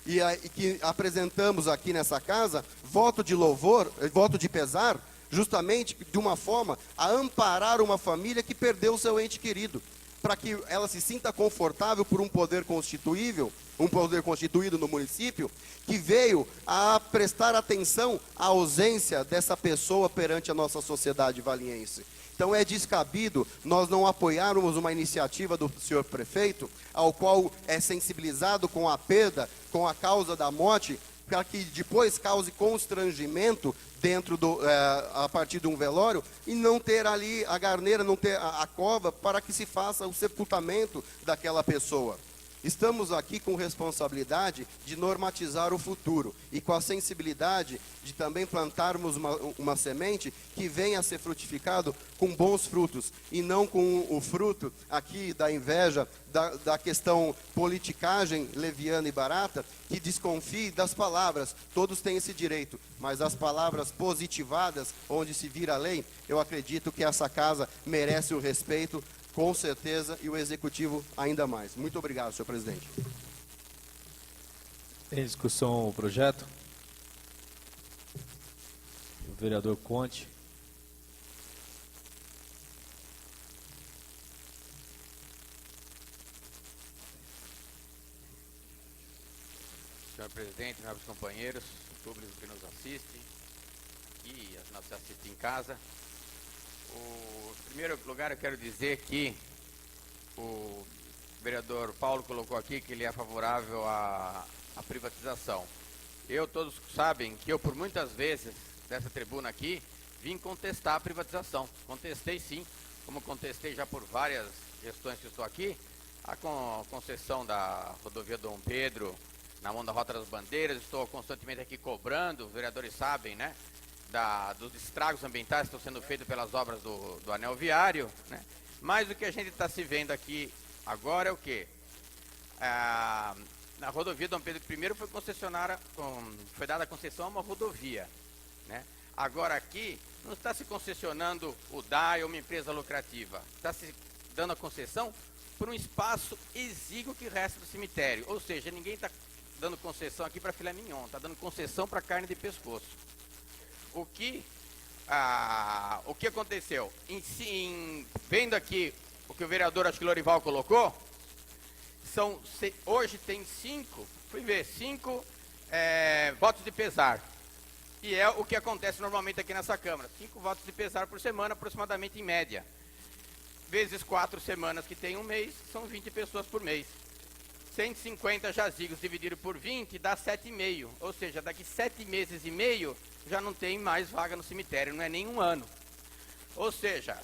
e que apresentamos aqui nessa casa voto de louvor, voto de pesar, justamente de uma forma a amparar uma família que perdeu o seu ente querido, para que ela se sinta confortável por um poder constituível, um poder constituído no município, que veio a prestar atenção à ausência dessa pessoa perante a nossa sociedade valiense. Então é descabido nós não apoiarmos uma iniciativa do senhor prefeito, ao qual é sensibilizado com a perda, com a causa da morte, para que depois cause constrangimento dentro a partir de um velório, e não ter ali a garneira, não ter a cova para que se faça o sepultamento daquela pessoa. Estamos aqui com responsabilidade de normatizar o futuro e com a sensibilidade de também plantarmos uma semente que venha a ser frutificado com bons frutos e não com o fruto aqui da inveja, da questão politicagem leviana e barata, que desconfie das palavras. Todos têm esse direito, mas as palavras positivadas, onde se vira a lei, eu acredito que essa casa merece o respeito, com certeza, e o Executivo ainda mais. Muito obrigado, senhor presidente. Em discussão o projeto? vereador Conte. Senhor presidente, nobres companheiros, públicos que nos assistem aqui e nos assistem em casa. Em primeiro lugar, eu quero dizer que o vereador Paulo colocou aqui que ele é favorável à privatização. Todos sabem que eu, por muitas vezes, dessa tribuna aqui, vim contestar a privatização. Contestei sim, como contestei já por várias gestões que estou aqui, a concessão da rodovia Dom Pedro, na mão da Rota das Bandeiras, estou constantemente aqui cobrando, os vereadores sabem, né, dos estragos ambientais que estão sendo feitos pelas obras do anel viário, né? Mas o que a gente está se vendo aqui agora é o quê? Na rodovia Dom Pedro I foi dada a concessão a uma rodovia, né? Agora aqui não está se concessionando o DAI ou uma empresa lucrativa, está se dando a concessão por um espaço exíguo que resta do cemitério, ou seja, ninguém está dando concessão aqui para filé mignon, está dando concessão para carne de pescoço. O que aconteceu? Vendo aqui o que o vereador, acho que Lorival colocou, hoje tem 5 votos de pesar. E é o que acontece normalmente aqui nessa Câmara. 5 votos de pesar por semana, aproximadamente em média. Vezes 4 semanas que tem um mês, são 20 pessoas por mês. 150 jazigos dividido por 20 dá 7,5. Ou seja, daqui 7 meses e meio já não tem mais vaga no cemitério, não é nem um ano. Ou seja,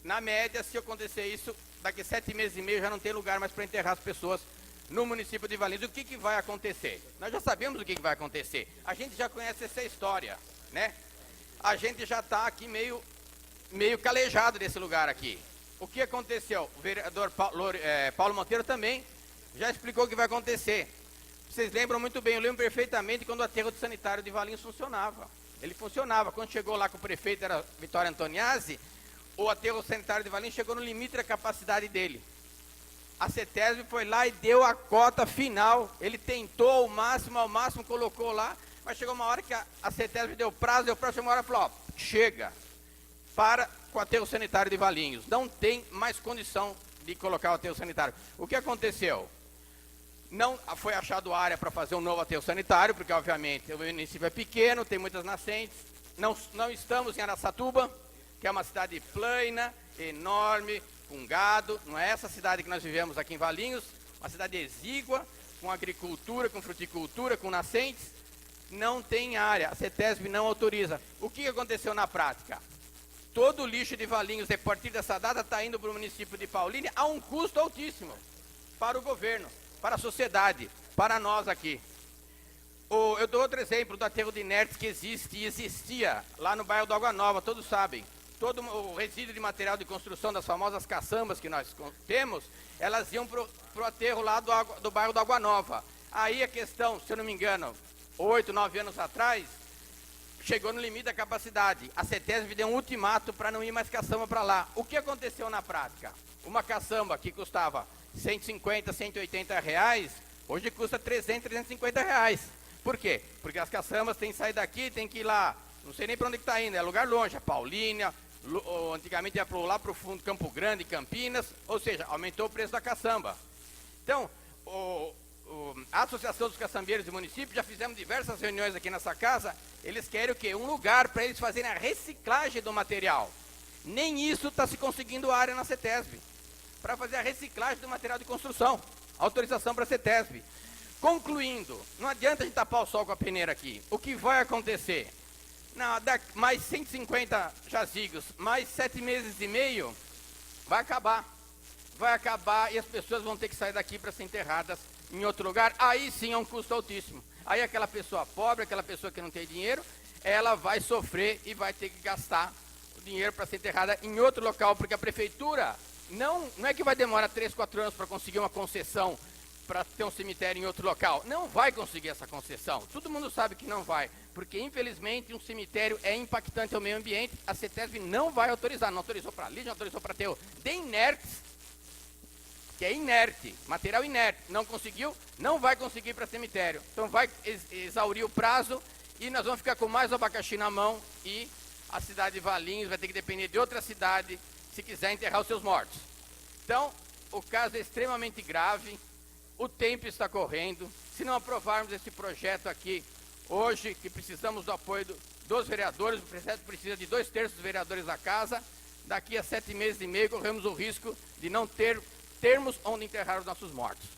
na média, se acontecer isso, daqui 7 meses e meio já não tem lugar mais para enterrar as pessoas no município de Valinhos. O que vai acontecer? Nós já sabemos o que vai acontecer. A gente já conhece essa história, né? A gente já está aqui meio calejado desse lugar aqui. O que aconteceu? O vereador Paulo Monteiro também já explicou o que vai acontecer. Vocês lembram muito bem, eu lembro perfeitamente quando o aterro sanitário de Valinhos funcionava. Ele funcionava. Quando chegou lá com o prefeito, era Vitório Antoniazzi, o aterro sanitário de Valinhos chegou no limite da capacidade dele. A CETESB foi lá e deu a cota final. Ele tentou ao máximo, colocou lá, mas chegou uma hora que a CETESB deu prazo, chegou uma hora e falou, ó, chega, para com o aterro sanitário de Valinhos. Não tem mais condição de colocar o aterro sanitário. O que aconteceu? Não foi achado área para fazer um novo aterro sanitário, porque obviamente o município é pequeno, tem muitas nascentes. Não estamos em Araçatuba, que é uma cidade plana, enorme, com gado. Não é essa cidade que nós vivemos aqui em Valinhos, uma cidade exígua, com agricultura, com fruticultura, com nascentes. Não tem área, a CETESB não autoriza. O que aconteceu na prática? Todo o lixo de Valinhos, a partir dessa data, está indo para o município de Paulínia a um custo altíssimo para o governo, para a sociedade, para nós aqui. Eu dou outro exemplo do aterro de inertes que existe e existia lá no bairro do Água Nova, todos sabem. Todo o resíduo de material de construção das famosas caçambas que nós temos, elas iam para o aterro lá do bairro do Água Nova. Aí a questão, se eu não me engano, 8, 9 anos atrás, chegou no limite da capacidade. A CETESB deu um ultimato para não ir mais caçamba para lá. O que aconteceu na prática? Uma caçamba que custava 150, 180 reais, hoje custa 300, 350 reais. Por quê? Porque as caçambas têm que sair daqui, tem que ir lá, não sei nem para onde que está indo, é lugar longe, a Paulínia, antigamente ia lá para o fundo, Campo Grande, Campinas, ou seja, aumentou o preço da caçamba. Então, a Associação dos Caçambeiros do município, já fizemos diversas reuniões aqui nessa casa, eles querem o quê? Um lugar para eles fazerem a reciclagem do material. Nem isso está se conseguindo área na CETESB, para fazer a reciclagem do material de construção, autorização para a CETESB. Concluindo, não adianta a gente tapar o sol com a peneira aqui. O que vai acontecer? Mais 150 jazigos, mais 7 meses e meio, vai acabar. Vai acabar e as pessoas vão ter que sair daqui para ser enterradas em outro lugar. Aí sim é um custo altíssimo. Aí aquela pessoa pobre, aquela pessoa que não tem dinheiro, ela vai sofrer e vai ter que gastar o dinheiro para ser enterrada em outro local, porque a prefeitura não é que vai demorar 3, 4 anos para conseguir uma concessão para ter um cemitério em outro local. Não vai conseguir essa concessão. Todo mundo sabe que não vai, porque infelizmente um cemitério é impactante ao meio ambiente. A CETESB não vai autorizar, não autorizou para lixo, não autorizou para aterro de inertes, que é inerte, material inerte. Não conseguiu, não vai conseguir para cemitério. Então vai exaurir o prazo e nós vamos ficar com mais abacaxi na mão e a cidade de Valinhos vai ter que depender de outra cidade se quiser enterrar os seus mortos. Então, o caso é extremamente grave, o tempo está correndo. Se não aprovarmos esse projeto aqui hoje, que precisamos do apoio dos vereadores, o projeto precisa de 2/3 dos vereadores da casa, daqui a 7 meses e meio corremos o risco de não termos onde enterrar os nossos mortos.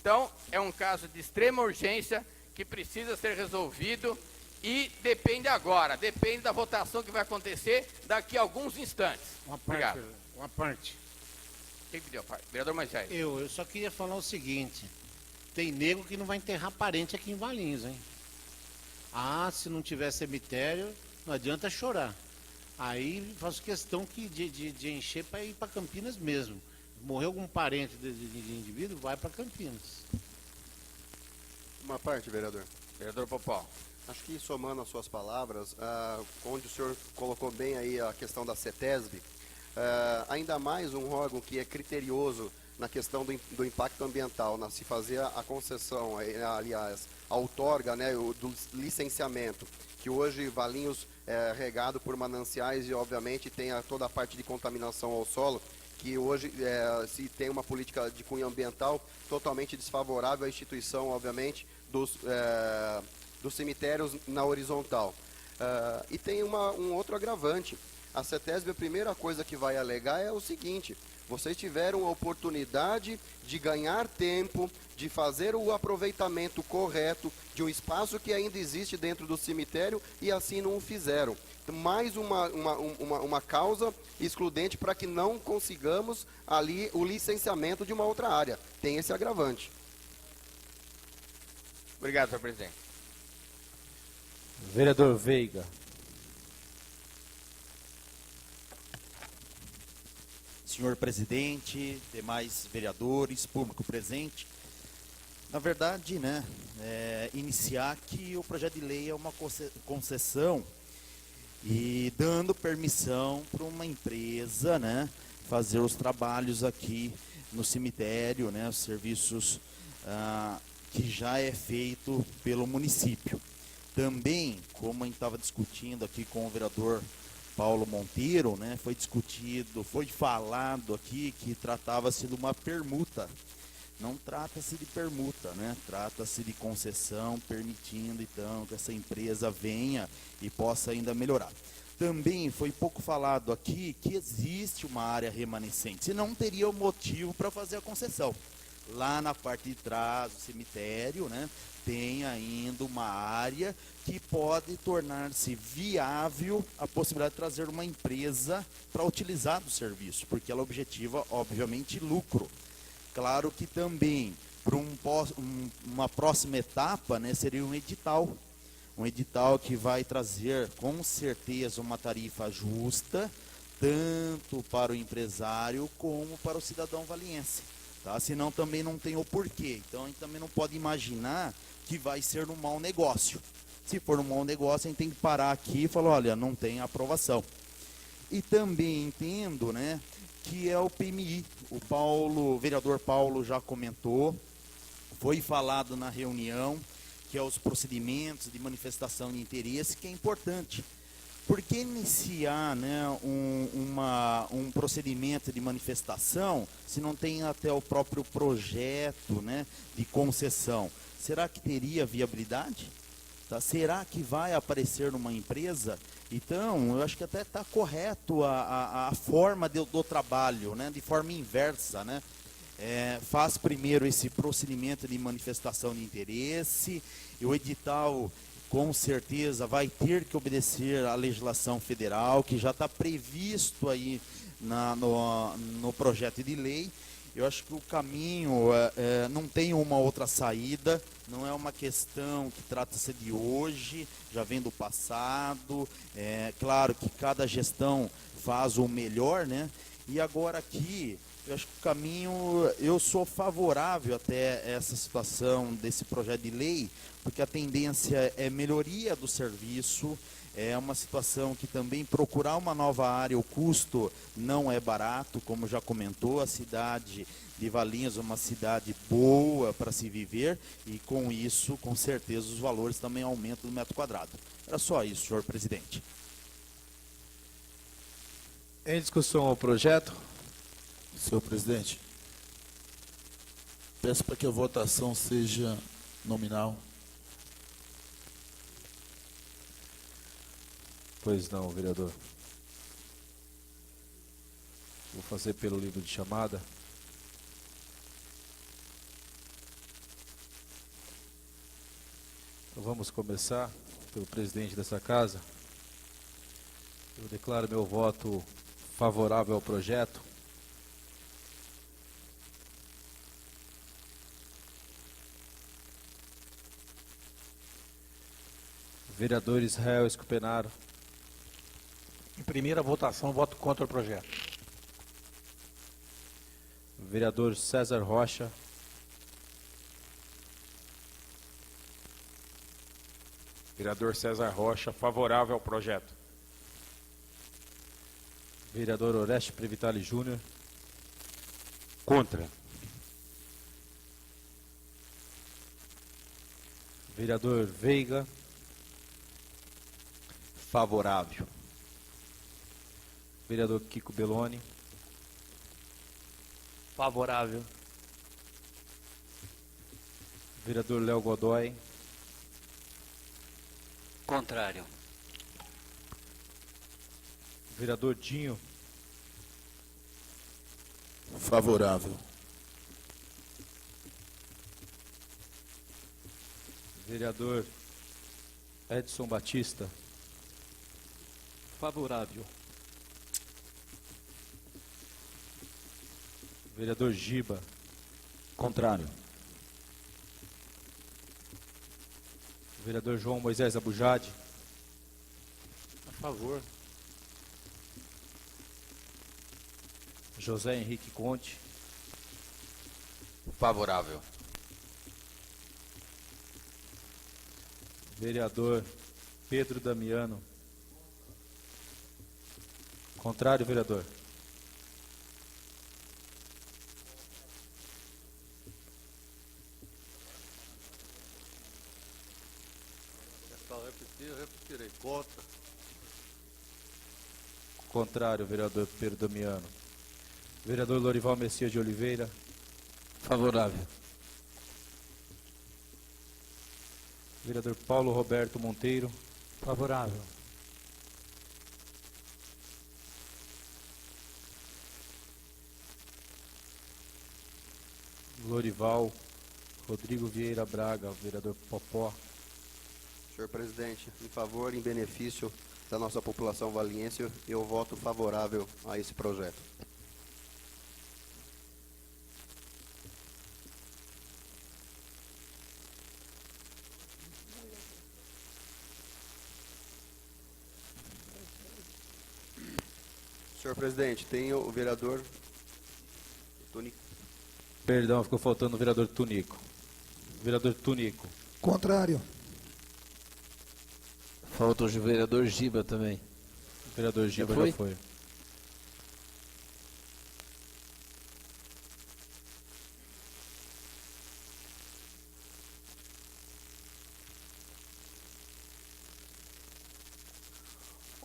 Então, é um caso de extrema urgência que precisa ser resolvido e depende agora, depende da votação que vai acontecer daqui a alguns instantes. Obrigado. Uma parte. Quem pediu a parte? Vereador Moisés. Eu só queria falar o seguinte, tem nego que não vai enterrar parente aqui em Valinhos, hein? Ah, se não tiver cemitério, não adianta chorar. Aí faço questão de encher para ir para Campinas mesmo. Morreu algum parente de indivíduo, vai para Campinas. Uma parte, vereador. Vereador Popó. Acho que somando as suas palavras, onde o senhor colocou bem aí a questão da CETESB, ainda mais um órgão que é criterioso na questão do impacto ambiental, se fazer a concessão, aliás, a outorga, né, do licenciamento, que hoje Valinhos é regado por mananciais e obviamente tem toda a parte de contaminação ao solo, que hoje se tem uma política de cunho ambiental totalmente desfavorável à instituição, obviamente, dos cemitérios na horizontal. E tem um outro agravante. A CETESB, a primeira coisa que vai alegar é o seguinte: vocês tiveram a oportunidade de ganhar tempo, de fazer o aproveitamento correto de um espaço que ainda existe dentro do cemitério e assim não o fizeram. Mais uma causa excludente para que não consigamos ali o licenciamento de uma outra área. Tem esse agravante. Obrigado, senhor presidente. Vereador Veiga. Senhor presidente, demais vereadores, público presente. Na verdade, né, iniciar que o projeto de lei é uma concessão e dando permissão para uma empresa, né, fazer os trabalhos aqui no cemitério, né, os serviços que já é feito pelo município. Também, como a gente estava discutindo aqui com o vereador Paulo Monteiro, né, foi discutido, foi falado aqui que tratava-se de uma permuta. Não trata-se de permuta, né? Trata-se de concessão, permitindo então que essa empresa venha e possa ainda melhorar. Também foi pouco falado aqui que existe uma área remanescente, senão não teria o motivo para fazer a concessão. Lá na parte de trás do cemitério, né, tem ainda uma área que pode tornar-se viável a possibilidade de trazer uma empresa para utilizar do serviço, porque ela objetiva, obviamente, lucro. Claro que também, para uma próxima etapa, né, seria um edital que vai trazer, com certeza, uma tarifa justa, tanto para o empresário como para o cidadão valiense. Tá? Senão também não tem o porquê. Então a gente também não pode imaginar que vai ser um mau negócio. Se for um mau negócio, a gente tem que parar aqui e falar, olha, não tem aprovação. E também entendo, né, que é o PMI. O vereador Paulo já comentou, foi falado na reunião, que é os procedimentos de manifestação de interesse, que é importante. Por que iniciar, né, um procedimento de manifestação se não tem até o próprio projeto, né, de concessão? Será que teria viabilidade? Tá? Será que vai aparecer numa empresa? Então, eu acho que até está correto a forma do trabalho, né, de forma inversa, né? Faz primeiro esse procedimento de manifestação de interesse, e o edital com certeza vai ter que obedecer à legislação federal, que já está previsto aí no projeto de lei. Eu acho que o caminho não tem uma outra saída, não é uma questão que trata-se de hoje, já vem do passado. Claro que cada gestão faz o melhor, né? E agora aqui, eu acho que o caminho, eu sou favorável até essa situação desse projeto de lei, porque a tendência é melhoria do serviço, É uma situação que também procurar uma nova área, o custo não é barato, como já comentou, a cidade de Valinhos é uma cidade boa para se viver e com isso, com certeza, os valores também aumentam no metro quadrado. Era só isso, senhor presidente. Em discussão ao projeto, Senhor presidente, peço para que a votação seja nominal. pois não, vereador. Vou fazer pelo livro de chamada. Então vamos começar pelo presidente dessa casa. Eu declaro meu voto favorável ao projeto. Vereador Israel Escupenaro. Em primeira votação, voto contra o projeto. Vereador César Rocha. Vereador César Rocha, favorável ao projeto. Vereador Oreste Previtali Júnior. Contra. Vereador Veiga. Favorável. Vereador Kiko Belloni. Favorável. Vereador Léo Godoy. Contrário. Vereador Dinho. Favorável. Vereador Edson Batista. Favorável. Vereador Giba. Contrário. Vereador João Moisés Abujade. A favor. José Henrique Conte. Favorável. Vereador Pedro Damiano. Contrário, vereador. Eu repetirei contra. Contrário, vereador Pedro Damiano. Vereador Lorival Messias de Oliveira. Favorável. Vereador Paulo Roberto Monteiro. Favorável. Lorival Rodrigo Vieira Braga, vereador Popó. Senhor presidente, em favor e em benefício da nossa população valiense, eu voto favorável a esse projeto. Senhor presidente, tem o vereador Tunico. Perdão, ficou faltando o vereador Tunico. Vereador Tunico. Contrário. Falta o vereador Giba também. Vereador Giba foi? já foi.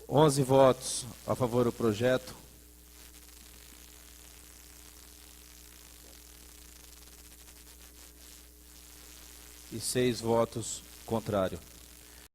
Onze votos a favor do projeto. E 6 votos contrário.